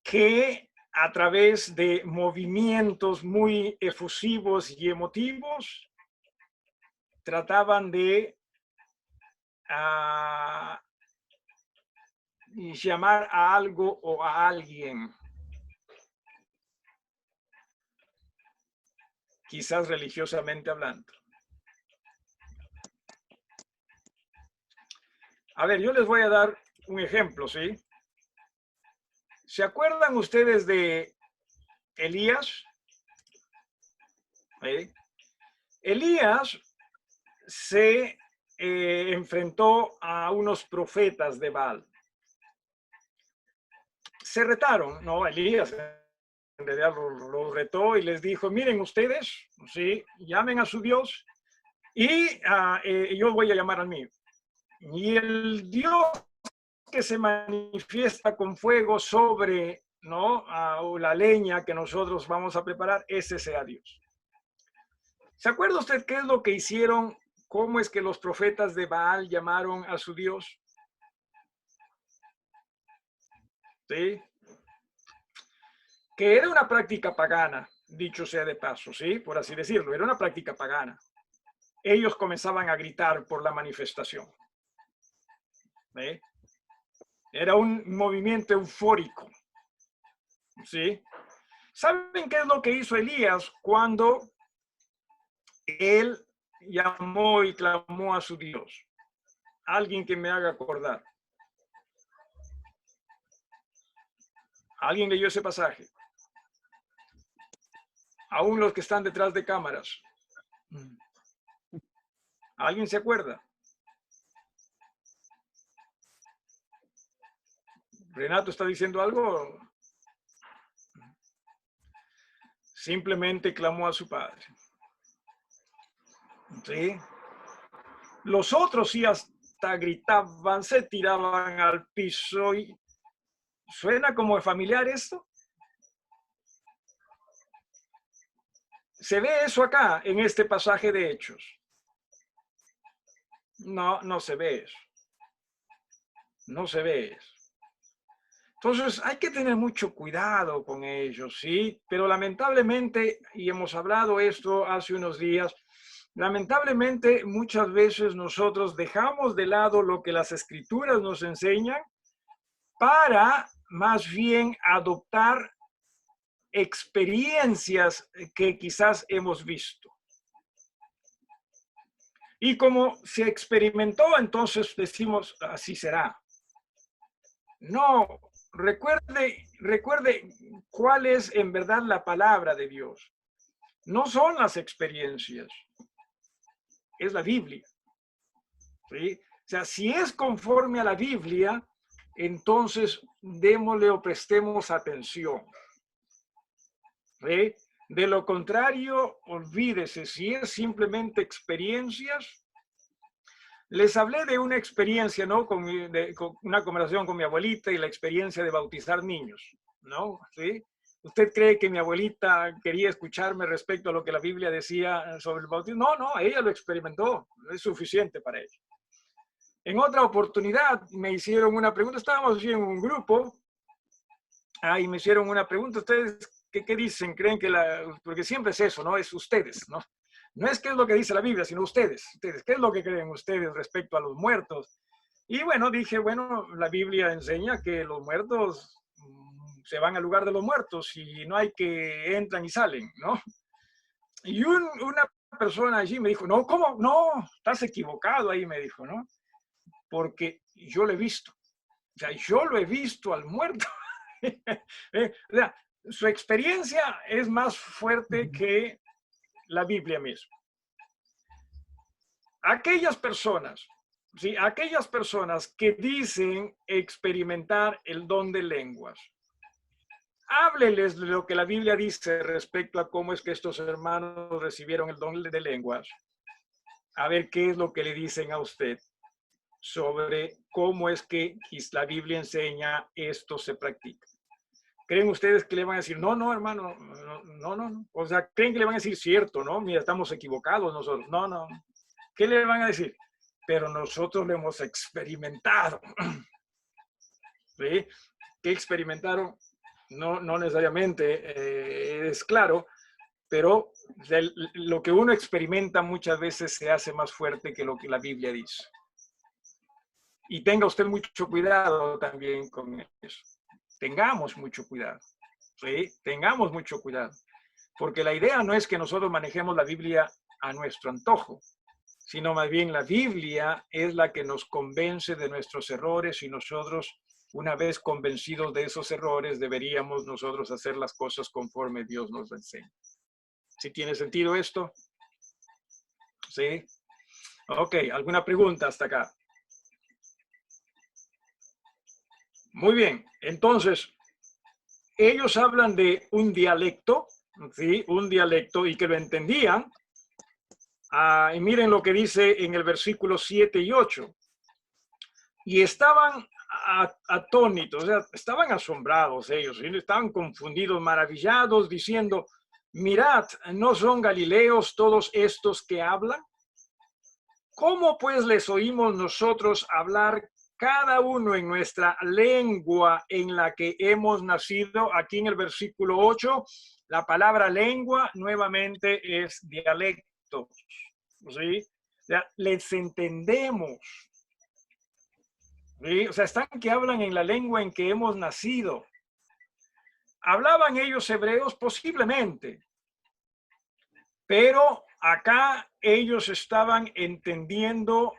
que a través de movimientos muy efusivos y emotivos trataban de llamar a algo o a alguien, quizás religiosamente hablando. A ver, yo les voy a dar un ejemplo, ¿sí? ¿Se acuerdan ustedes de Elías? ¿Sí? Elías se enfrentó a unos profetas de Baal. Se retaron, ¿no? Elías en realidad los retó y les dijo, miren ustedes, ¿sí? Llamen a su Dios y yo voy a llamar al mío. Y el Dios que se manifiesta con fuego sobre, ¿no? La leña que nosotros vamos a preparar, ese sea Dios. ¿Se acuerda usted qué es lo que hicieron? ¿Cómo es que los profetas de Baal llamaron a su Dios? ¿Sí? Que era una práctica pagana, dicho sea de paso, ¿sí? Por así decirlo, era una práctica pagana. Ellos comenzaban a gritar por la manifestación. ¿Sí? Era un movimiento eufórico, ¿sí? ¿Saben qué es lo que hizo Elías cuando él llamó y clamó a su Dios? Alguien que me haga acordar. ¿Alguien leyó ese pasaje? Aún los que están detrás de cámaras. ¿Alguien se acuerda? ¿Renato está diciendo algo? Simplemente clamó a su padre. ¿Sí? Los otros sí hasta gritaban, se tiraban al piso y ¿suena como familiar esto? ¿Se ve eso acá en este pasaje de Hechos? No, no se ve eso. No se ve eso. Entonces hay que tener mucho cuidado con ellos, ¿sí? Pero lamentablemente, y hemos hablado esto hace unos días, lamentablemente muchas veces nosotros dejamos de lado lo que las escrituras nos enseñan para más bien adoptar experiencias que quizás hemos visto. Y como se experimentó, entonces decimos, así será. No, recuerde cuál es en verdad la palabra de Dios. No son las experiencias, es la Biblia. ¿Sí? O sea, si es conforme a la Biblia, entonces démosle o prestemos atención. ¿Sí? De lo contrario, olvídese, si es simplemente experiencias. Les hablé de una experiencia, ¿no? Con una conversación con mi abuelita y la experiencia de bautizar niños, ¿no? ¿Sí? ¿Usted cree que mi abuelita quería escucharme respecto a lo que la Biblia decía sobre el bautismo? No, no, ella lo experimentó, es suficiente para ella. En otra oportunidad me hicieron una pregunta, estábamos así en un grupo, y me hicieron una pregunta, ¿ustedes qué dicen? ¿Creen que porque siempre es eso, ¿no? Es ustedes, ¿no? No es qué es lo que dice la Biblia, sino ustedes. ¿Qué es lo que creen ustedes respecto a los muertos? Y bueno, dije, bueno, la Biblia enseña que los muertos se van al lugar de los muertos y no hay que entran y salen, ¿no? Y una persona allí me dijo, no, ¿cómo? No, estás equivocado ahí, me dijo, ¿no? Porque yo lo he visto. O sea, yo lo he visto al muerto. O sea, su experiencia es más fuerte que la Biblia misma. Aquellas personas, ¿sí? Aquellas personas que dicen experimentar el don de lenguas, hábleles de lo que la Biblia dice respecto a cómo es que estos hermanos recibieron el don de lenguas. A ver qué es lo que le dicen a usted sobre cómo es que la Biblia enseña esto se practica. ¿Creen ustedes que le van a decir, no, no, hermano, no, no, no? O sea, ¿creen que le van a decir, cierto, no? Mira, estamos equivocados nosotros. No, no. ¿Qué le van a decir? Pero nosotros lo hemos experimentado. ¿Sí? ¿Qué experimentaron? no necesariamente es claro, pero lo que uno experimenta muchas veces se hace más fuerte que lo que la Biblia dice. Y tenga usted mucho cuidado también con eso. Tengamos mucho cuidado. ¿Sí? Tengamos mucho cuidado. Porque la idea no es que nosotros manejemos la Biblia a nuestro antojo, sino más bien la Biblia es la que nos convence de nuestros errores y nosotros, una vez convencidos de esos errores, deberíamos nosotros hacer las cosas conforme Dios nos lo enseña. ¿Sí tiene sentido esto? ¿Sí? Ok, ¿alguna pregunta hasta acá? Muy bien, entonces, ellos hablan de un dialecto, ¿sí? Un dialecto y que lo entendían. Y miren lo que dice en el versículo 7 y 8. Y estaban atónitos, o sea, estaban asombrados ellos, ¿sí? Estaban confundidos, maravillados, diciendo, mirad, ¿no son galileos todos estos que hablan? ¿Cómo pues les oímos nosotros hablar cada uno en nuestra lengua en la que hemos nacido? Aquí en el versículo 8, la palabra lengua nuevamente es dialecto. ¿Sí? O sea, les entendemos. ¿Sí? O sea, están que hablan en la lengua en que hemos nacido. ¿Hablaban ellos hebreos? Posiblemente. Pero acá ellos estaban entendiendo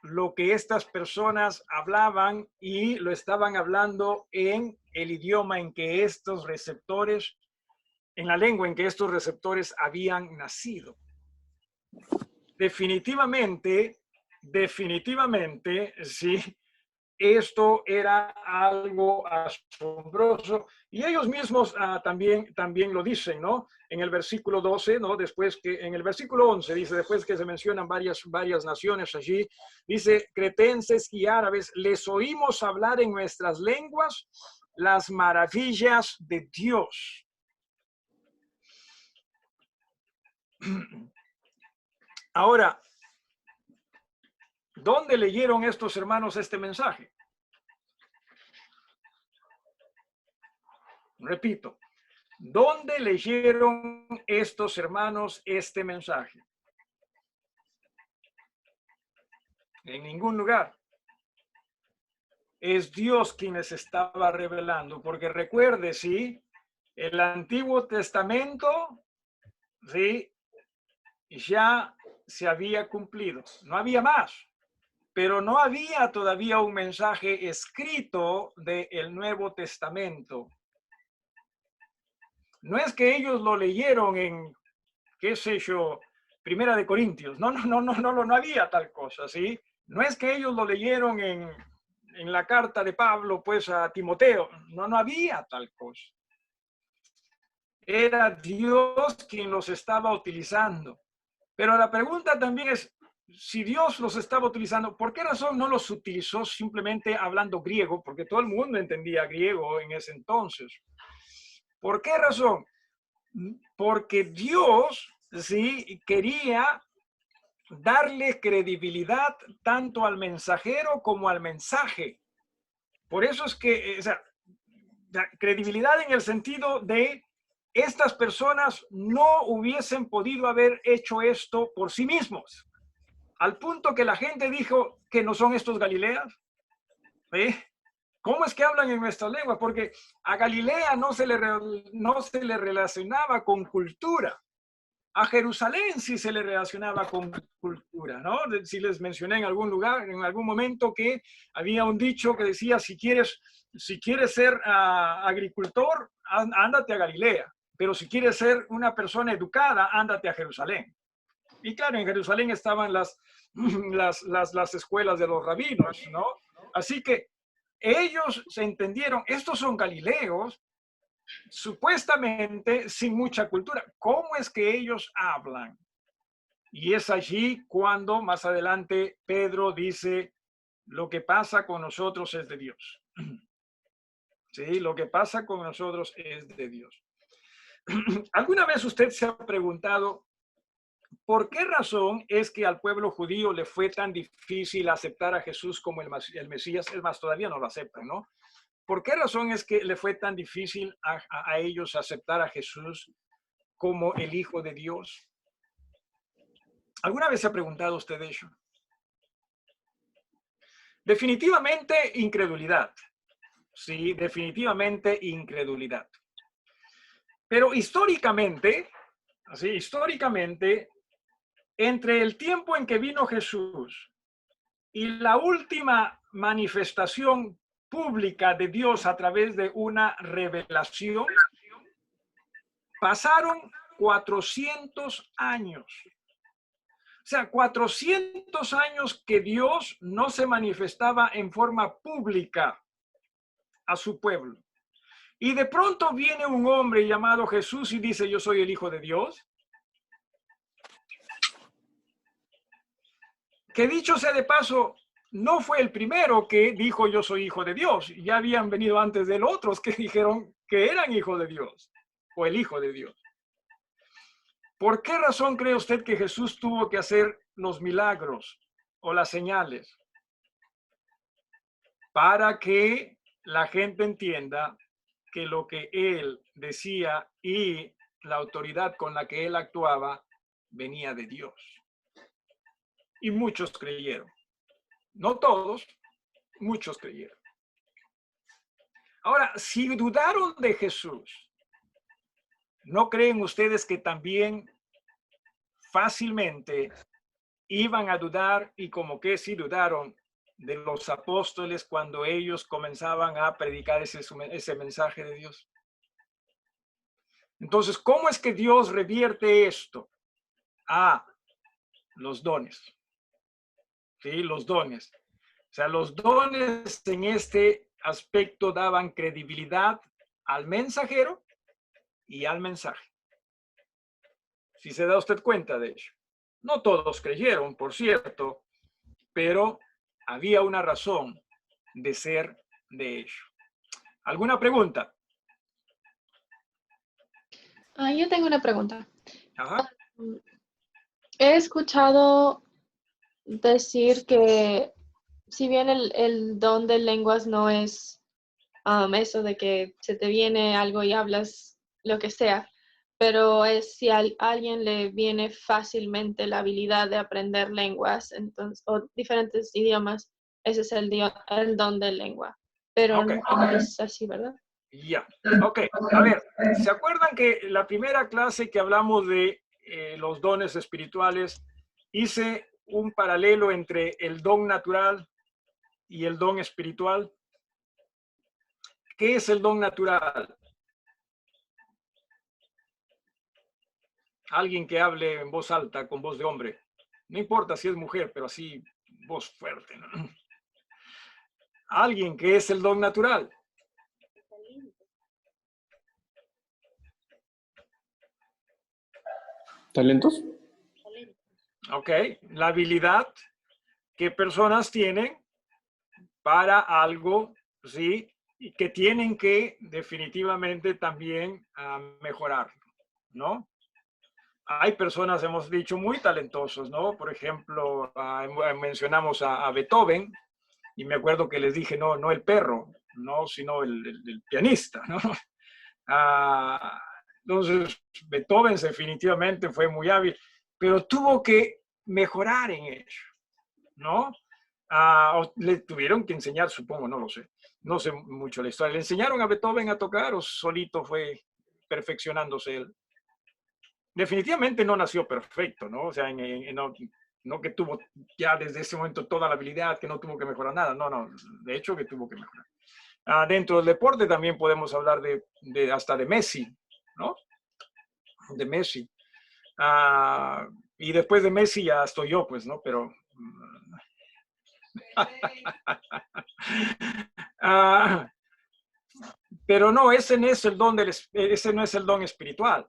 lo que estas personas hablaban y lo estaban hablando en el idioma en que estos receptores, en la lengua en que estos receptores habían nacido. Definitivamente, sí, esto era algo asombroso y ellos mismos también lo dicen, ¿no? En el versículo 12, ¿no? Después que, en el versículo 11 dice, después que se mencionan varias naciones allí, dice, cretenses y árabes, les oímos hablar en nuestras lenguas las maravillas de Dios. Ahora, ¿dónde leyeron estos hermanos este mensaje? Repito, ¿dónde leyeron estos hermanos este mensaje? En ningún lugar. Es Dios quien les estaba revelando, porque recuerde, sí, el Antiguo Testamento, sí, ya se había cumplido, no había más, pero no había todavía un mensaje escrito del Nuevo Testamento. No es que ellos lo leyeron en, qué sé yo, Primera de Corintios. No había tal cosa, ¿sí? No es que ellos lo leyeron en la carta de Pablo, pues, a Timoteo. No había tal cosa. Era Dios quien los estaba utilizando. Pero la pregunta también es, si Dios los estaba utilizando, ¿por qué razón no los utilizó simplemente hablando griego? Porque todo el mundo entendía griego en ese entonces. ¿Por qué razón? Porque Dios, sí, quería darle credibilidad tanto al mensajero como al mensaje. Por eso es que, o sea, credibilidad en el sentido de estas personas no hubiesen podido haber hecho esto por sí mismos. Al punto que la gente dijo que no son estos Galileas. ¿Cómo es que hablan en nuestra lengua? Porque a Galilea no se le relacionaba con cultura. A Jerusalén sí se le relacionaba con cultura, ¿no? Si les mencioné en algún lugar, en algún momento, que había un dicho que decía, si quieres ser agricultor, ándate a Galilea. Pero si quieres ser una persona educada, ándate a Jerusalén. Y claro, en Jerusalén estaban las escuelas de los rabinos, ¿no? Así que ellos se entendieron, estos son galileos, supuestamente sin mucha cultura. ¿Cómo es que ellos hablan? Y es allí cuando más adelante Pedro dice, lo que pasa con nosotros es de Dios. Sí, lo que pasa con nosotros es de Dios. ¿Alguna vez usted se ha preguntado por qué razón es que al pueblo judío le fue tan difícil aceptar a Jesús como el Mesías? Es más, todavía no lo aceptan, ¿no? ¿Por qué razón es que le fue tan difícil a ellos aceptar a Jesús como el Hijo de Dios? ¿Alguna vez se ha preguntado usted eso? Definitivamente incredulidad. Sí, definitivamente incredulidad. Pero históricamente, así, históricamente, entre el tiempo en que vino Jesús y la última manifestación pública de Dios a través de una revelación, pasaron 400 años. O sea, 400 años que Dios no se manifestaba en forma pública a su pueblo. Y de pronto viene un hombre llamado Jesús y dice, yo soy el Hijo de Dios. Que dicho sea de paso, no fue el primero que dijo yo soy hijo de Dios. Ya habían venido antes de él otros que dijeron que eran hijos de Dios o el Hijo de Dios. ¿Por qué razón cree usted que Jesús tuvo que hacer los milagros o las señales? Para que la gente entienda que lo que él decía y la autoridad con la que él actuaba venía de Dios. Y muchos creyeron. No todos, muchos creyeron. Ahora, si dudaron de Jesús, ¿no creen ustedes que también fácilmente iban a dudar, y como que sí dudaron, de los apóstoles cuando ellos comenzaban a predicar ese mensaje de Dios? Entonces, ¿cómo es que Dios revierte esto? A los dones. Sí, los dones. O sea, los dones en este aspecto daban credibilidad al mensajero y al mensaje. Si se da usted cuenta de ello. No todos creyeron, por cierto, pero había una razón de ser de ello. ¿Alguna pregunta? Yo tengo una pregunta. Ajá. He escuchado decir que si bien el don de lenguas no es eso de que se te viene algo y hablas lo que sea, pero es si a alguien le viene fácilmente la habilidad de aprender lenguas entonces, o diferentes idiomas, ese es el don de lengua. Pero Okay. no es así, ¿verdad? Ya. Ok. A ver, ¿se acuerdan que la primera clase que hablamos de los dones espirituales, hice un paralelo entre el don natural y el don espiritual? ¿Qué es el don natural? Alguien que hable en voz alta, con voz de hombre. No importa si es mujer, pero así, voz fuerte, ¿no? Alguien que es el don natural. ¿Talentos? Ok, la habilidad que personas tienen para algo, ¿sí? Y que tienen que definitivamente también mejorar, ¿no? Hay personas, hemos dicho, muy talentosos, ¿no? Por ejemplo, mencionamos a Beethoven, y me acuerdo que les dije, no el perro, no, sino el pianista, ¿no? Entonces, Beethoven definitivamente fue muy hábil, pero tuvo que mejorar en ello, ¿no? Le tuvieron que enseñar, supongo, no lo sé. No sé mucho la historia. ¿Le enseñaron a Beethoven a tocar o solito fue perfeccionándose él? Definitivamente no nació perfecto, ¿no? O sea, no que tuvo ya desde ese momento toda la habilidad, que no tuvo que mejorar nada. No, de hecho que tuvo que mejorar. Dentro del deporte también podemos hablar hasta de Messi, ¿no? De Messi. Y después de Messi ya estoy yo, pues, ¿no? Pero... pero no, ese no es el don espiritual.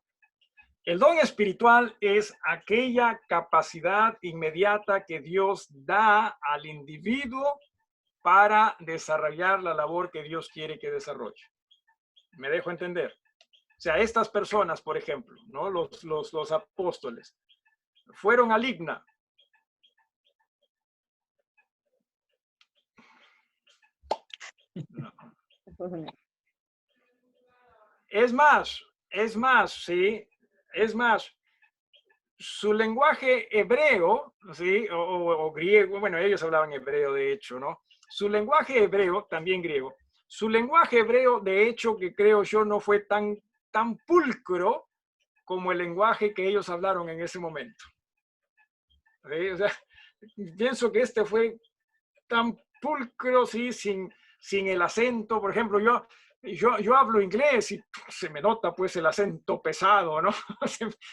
El don espiritual es aquella capacidad inmediata que Dios da al individuo para desarrollar la labor que Dios quiere que desarrolle. ¿Me dejo entender? O sea, estas personas, por ejemplo, ¿no? Los apóstoles, fueron a Libna. No. Es más, sí, es más, su lenguaje hebreo, ¿sí? O griego, bueno, ellos hablaban hebreo de hecho, ¿no? Su lenguaje hebreo, también griego, su lenguaje hebreo de hecho que creo yo no fue tan pulcro como el lenguaje que ellos hablaron en ese momento. ¿Sí? O sea, pienso que este fue tan pulcro, ¿sí? Sin el acento. Por ejemplo, yo hablo inglés y se me nota pues el acento pesado, ¿no?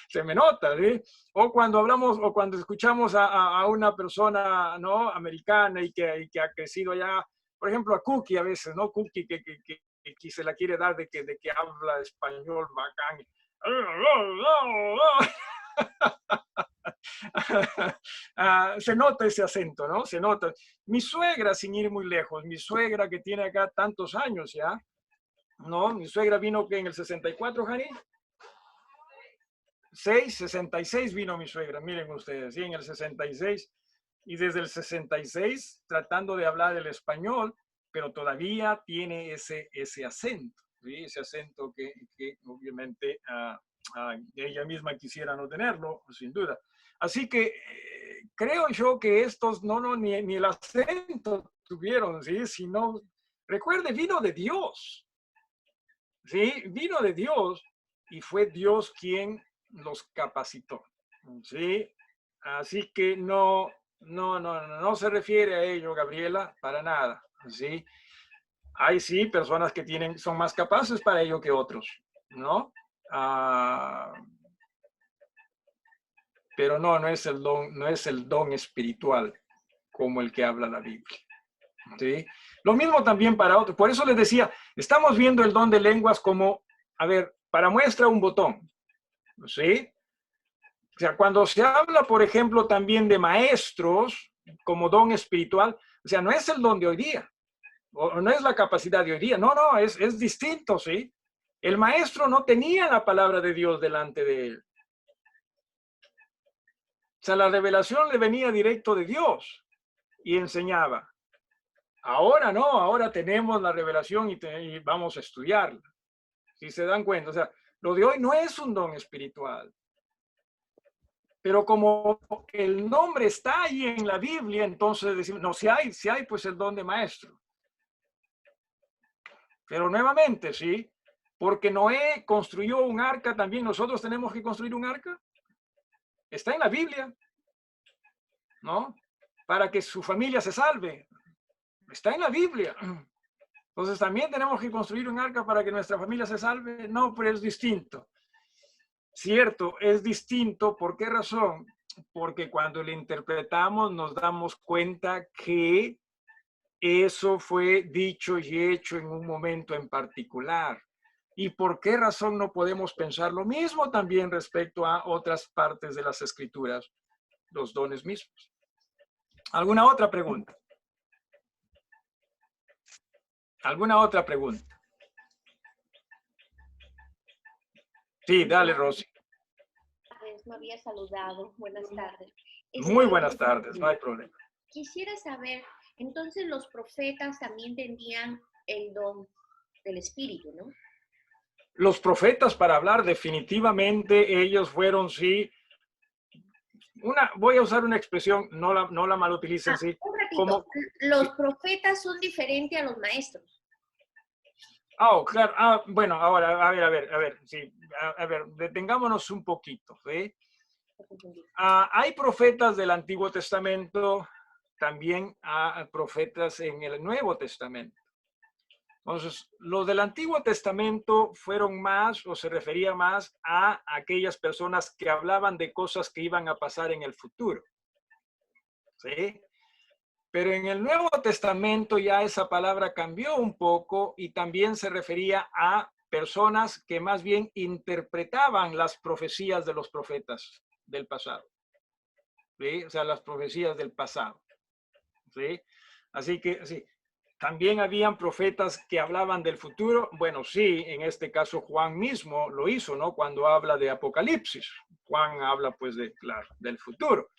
se me nota, ¿sí? O cuando hablamos o cuando escuchamos a una persona, ¿no? Americana y que ha crecido allá, por ejemplo, a Cookie a veces, ¿no? Cookie que se la quiere dar de que habla español bacán. Se nota ese acento, ¿no? Se nota. Mi suegra, sin ir muy lejos, mi suegra que tiene acá tantos años ya, ¿no? Mi suegra vino que en el 64, Jani. 66 vino mi suegra, miren ustedes, sí, en el 66. Y desde el 66 tratando de hablar el español, pero todavía tiene ese acento, ¿sí? Ese acento que obviamente ella misma quisiera no tenerlo, sin duda. Así que creo yo que estos ni el acento tuvieron, ¿sí? Sino, recuerde, vino de Dios, ¿sí? Vino de Dios y fue Dios quien los capacitó, ¿sí? Así que no se refiere a ello, Gabriela, para nada, ¿sí? Hay sí personas que son más capaces para ello que otros, ¿no? Pero no es el don espiritual como el que habla la Biblia, ¿sí? Lo mismo también para otros. Por eso les decía, estamos viendo el don de lenguas como, a ver, para muestra un botón, ¿sí? O sea, cuando se habla, por ejemplo, también de maestros como don espiritual, o sea, no es el don de hoy día, o no es la capacidad de hoy día, no, es distinto, ¿sí? El maestro no tenía la palabra de Dios delante de él. O sea, la revelación le venía directo de Dios y enseñaba. Ahora no, ahora tenemos la revelación y vamos a estudiarla. Si se dan cuenta, o sea, lo de hoy no es un don espiritual. Pero como el nombre está ahí en la Biblia, entonces decimos, no, si hay pues el don de maestro. Pero nuevamente, sí, porque Noé construyó un arca, también nosotros tenemos que construir un arca. Está en la Biblia, ¿no? Para que su familia se salve. Está en la Biblia. Entonces también tenemos que construir un arca para que nuestra familia se salve. No, pero es distinto. Cierto, es distinto. ¿Por qué razón? Porque cuando le interpretamos nos damos cuenta que eso fue dicho y hecho en un momento en particular. ¿Y por qué razón no podemos pensar lo mismo también respecto a otras partes de las Escrituras, los dones mismos? ¿Alguna otra pregunta? ¿Alguna otra pregunta? Sí, dale, Rosy. Me había saludado. Buenas tardes. Muy buenas tardes, no hay problema. Quisiera saber, entonces los profetas también tenían el don del Espíritu, ¿no? Los profetas, para hablar definitivamente, ellos fueron, sí, voy a usar una expresión, no la malutilicen, sí. Un ratito, como, los profetas son diferentes a los maestros. Claro. Bueno, ahora, a ver, sí, a ver, detengámonos un poquito, ¿sí? Hay profetas del Antiguo Testamento, también hay profetas en el Nuevo Testamento. Entonces, los del Antiguo Testamento fueron más, o se refería más a aquellas personas que hablaban de cosas que iban a pasar en el futuro, ¿sí? Pero en el Nuevo Testamento ya esa palabra cambió un poco y también se refería a personas que más bien interpretaban las profecías de los profetas del pasado, ¿sí? O sea, las profecías del pasado, ¿sí? Así que, sí, también habían profetas que hablaban del futuro. Bueno, sí, en este caso Juan mismo lo hizo, ¿no? Cuando habla de Apocalipsis. Juan habla, pues, claro, del futuro.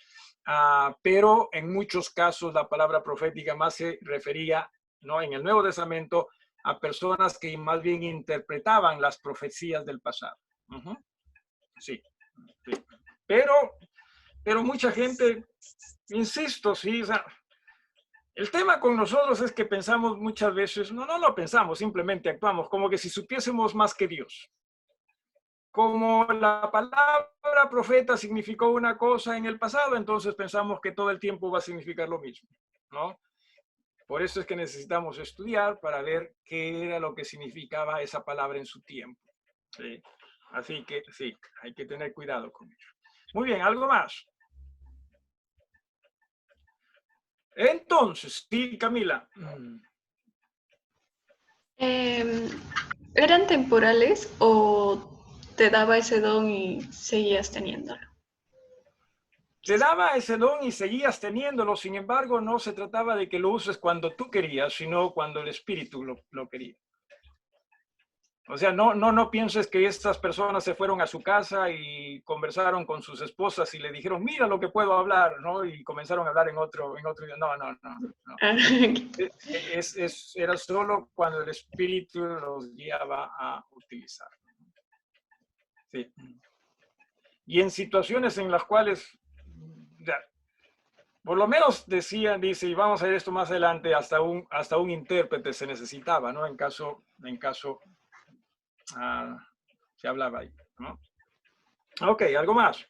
Pero en muchos casos la palabra profética más se refería, ¿no? En el Nuevo Testamento a personas que más bien interpretaban las profecías del pasado. Ujú. Sí, sí. Pero mucha gente, insisto, sí, o sea, el tema con nosotros es que pensamos muchas veces, no lo pensamos, simplemente actuamos como que si supiésemos más que Dios. Como la palabra profeta significó una cosa en el pasado, entonces pensamos que todo el tiempo va a significar lo mismo, ¿no? Por eso es que necesitamos estudiar para ver qué era lo que significaba esa palabra en su tiempo. ¿Sí? Así que sí, hay que tener cuidado con ello. Muy bien, ¿algo más? Entonces, sí, Camila. ¿Eran temporales o te daba ese don y seguías teniéndolo? Te daba ese don y seguías teniéndolo, sin embargo, no se trataba de que lo uses cuando tú querías, sino cuando el Espíritu lo quería. O sea, no pienses que estas personas se fueron a su casa y conversaron con sus esposas y le dijeron, mira lo que puedo hablar, ¿no? Y comenzaron a hablar en otro idioma. No. Era solo cuando el Espíritu los guiaba a utilizar. Sí. Y en situaciones en las cuales, ya, por lo menos dice, y vamos a ver esto más adelante, hasta un intérprete se necesitaba, ¿no? En caso se hablaba ahí, ¿no? Ok, ¿algo más?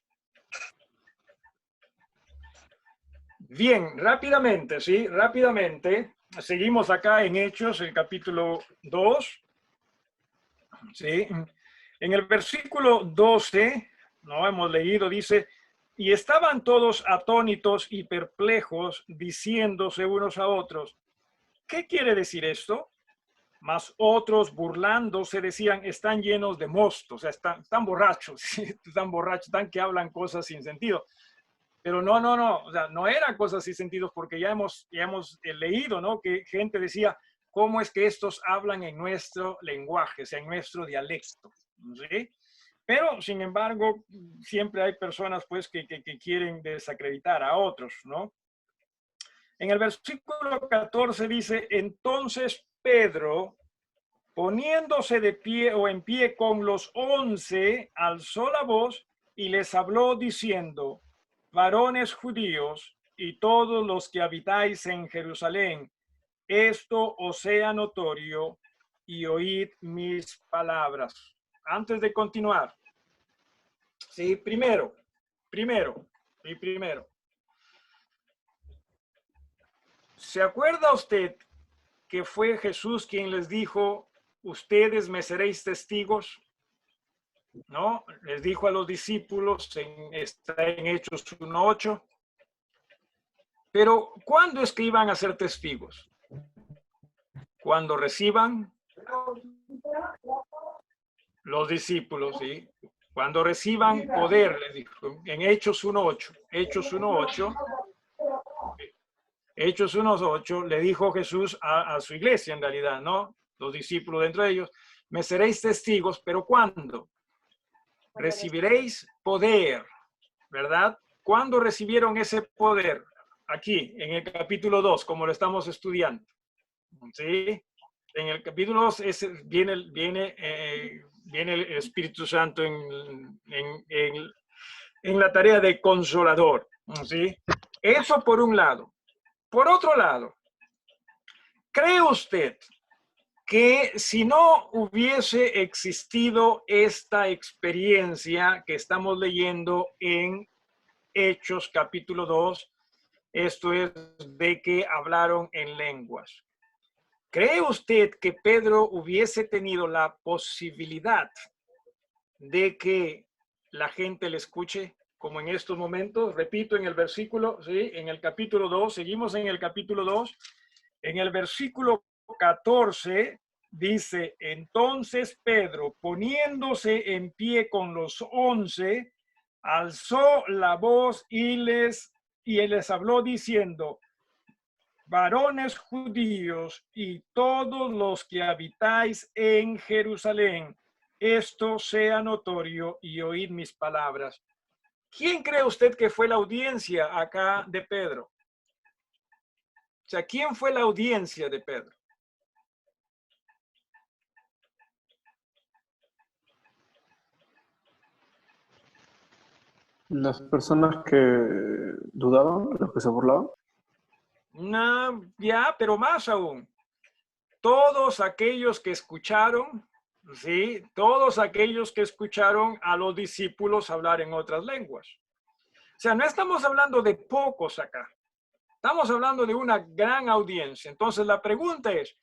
Bien, rápidamente, ¿sí? Rápidamente. Seguimos acá en Hechos, el capítulo 2. ¿Sí? En el versículo 12, ¿no? Hemos leído, dice, y estaban todos atónitos y perplejos, diciéndose unos a otros, ¿qué quiere decir esto? Mas otros burlándose decían, están llenos de mosto, o sea, están borrachos, están que hablan cosas sin sentido. Pero no, o sea, no eran cosas sin sentido porque ya hemos leído, ¿no? Que gente decía, ¿cómo es que estos hablan en nuestro lenguaje, o sea, en nuestro dialecto? ¿Sí? Pero, sin embargo, siempre hay personas, pues, que quieren desacreditar a otros, ¿no? En el versículo 14 dice, entonces Pedro, poniéndose de pie o en pie con los 11, alzó la voz y les habló diciendo, varones judíos y todos los que habitáis en Jerusalén, esto os sea notorio y oíd mis palabras. Antes de continuar, sí, primero. ¿Se acuerda usted que fue Jesús quien les dijo, ustedes me seréis testigos? ¿No? Les dijo a los discípulos, está en Hechos 1:8. Pero, ¿cuándo es que iban a ser testigos? Cuando reciban los discípulos, ¿sí? Cuando reciban poder, les dijo, en Hechos 1:8. Hechos 1:8 le dijo Jesús a su iglesia, en realidad, ¿no? Los discípulos dentro de ellos, me seréis testigos, pero ¿cuándo? Recibiréis poder, ¿verdad? ¿Cuándo recibieron ese poder? Aquí, en el capítulo 2, como lo estamos estudiando. ¿Sí? En el capítulo 2 viene el Espíritu Santo en la tarea de consolador. ¿Sí? Eso por un lado. Por otro lado, ¿cree usted que si no hubiese existido esta experiencia que estamos leyendo en Hechos capítulo 2, esto es de que hablaron en lenguas, ¿cree usted que Pedro hubiese tenido la posibilidad de que la gente le escuche como en estos momentos? Repito, en el versículo, ¿sí? En el capítulo 2, seguimos en el capítulo 2, en el versículo 14 dice, entonces Pedro, poniéndose en pie con los 11, alzó la voz y les habló diciendo, varones judíos y todos los que habitáis en Jerusalén, esto sea notorio y oíd mis palabras. ¿Quién cree usted que fue la audiencia acá de Pedro? O sea, ¿quién fue la audiencia de Pedro? Las personas que dudaban, los que se burlaban. No, ya, pero más aún. Todos aquellos que escucharon, ¿sí? Todos aquellos que escucharon a los discípulos hablar en otras lenguas. O sea, no estamos hablando de pocos acá. Estamos hablando de una gran audiencia. Entonces la pregunta es,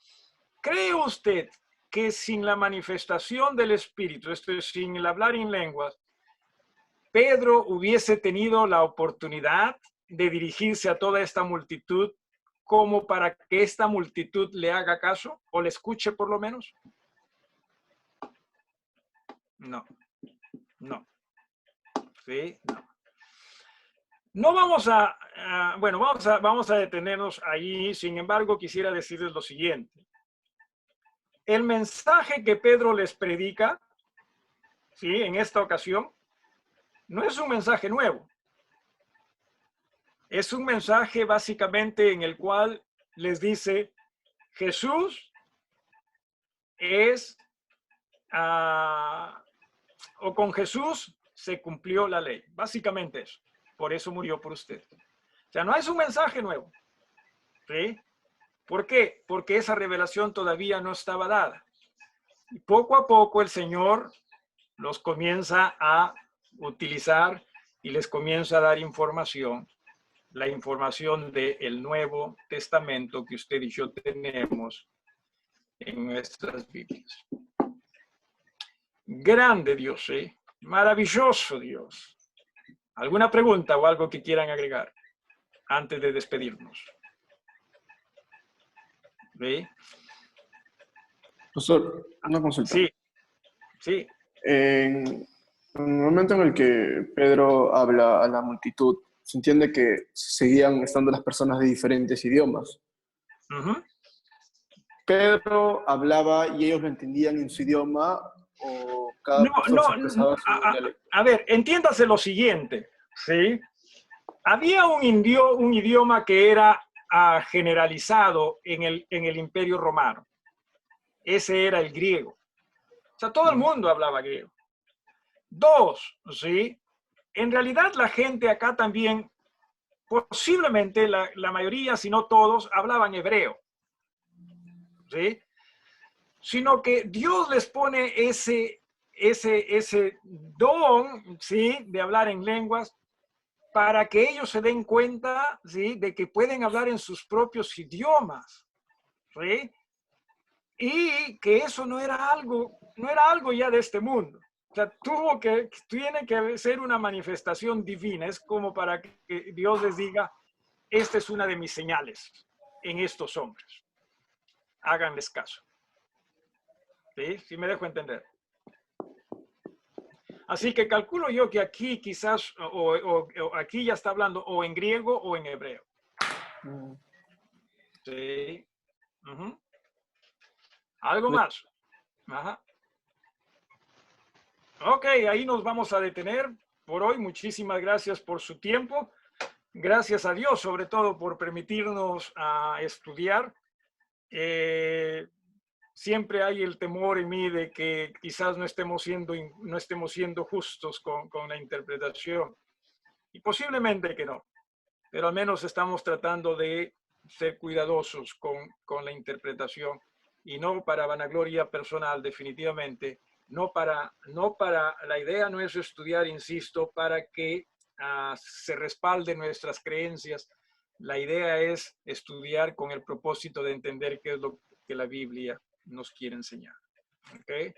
¿cree usted que sin la manifestación del Espíritu, esto es, sin el hablar en lenguas, Pedro hubiese tenido la oportunidad de dirigirse a toda esta multitud como para que esta multitud le haga caso o le escuche por lo menos? No, no, sí, no. No vamos bueno, vamos a detenernos ahí. Sin embargo, quisiera decirles lo siguiente. El mensaje que Pedro les predica, ¿sí? En esta ocasión, no es un mensaje nuevo. Es un mensaje básicamente en el cual les dice, Jesús es, o con Jesús se cumplió la ley. Básicamente eso. Por eso murió por usted. O sea, no es un mensaje nuevo. ¿Sí? ¿Por qué? Porque esa revelación todavía no estaba dada. Y poco a poco el Señor los comienza a utilizar y les comienza a dar información, la información del Nuevo Testamento que usted y yo tenemos en nuestras Biblias. Grande Dios, ¿eh? Maravilloso Dios. ¿Alguna pregunta o algo que quieran agregar antes de despedirnos? ¿Sí? Profesor, una consulta. Sí, sí. En el momento en el que Pedro habla a la multitud, se entiende que seguían estando las personas de diferentes idiomas. Uh-huh. Pedro hablaba y ellos lo entendían en su idioma, o cada persona se expresaba su dialecto. A ver, entiéndase lo siguiente, ¿sí? Había un idioma que era generalizado en el Imperio Romano. Ese era el griego. O sea, todo el mundo hablaba griego. Dos, ¿sí? En realidad la gente acá también, posiblemente la mayoría, si no todos, hablaban hebreo. ¿Sí? Sino que Dios les pone ese don, ¿sí? De hablar en lenguas para que ellos se den cuenta, ¿sí? De que pueden hablar en sus propios idiomas, ¿sí? Y que eso no era algo ya de este mundo. O sea, tiene que ser una manifestación divina. Es como para que Dios les diga, esta es una de mis señales en estos hombres. Háganles caso. ¿Sí? ¿Sí me dejo entender? Así que calculo yo que aquí quizás, o aquí ya está hablando o en griego o en hebreo. Sí. Uh-huh. ¿Algo más? Ajá. Ok, ahí nos vamos a detener por hoy. Muchísimas gracias por su tiempo. Gracias a Dios, sobre todo, por permitirnos estudiar. Siempre hay el temor en mí de que quizás no estemos siendo justos con la interpretación. Y posiblemente que no. Pero al menos estamos tratando de ser cuidadosos con la interpretación. Y no para vanagloria personal, definitivamente. La idea no es estudiar, insisto, para que se respalden nuestras creencias. La idea es estudiar con el propósito de entender qué es lo que la Biblia nos quiere enseñar. ¿Okay?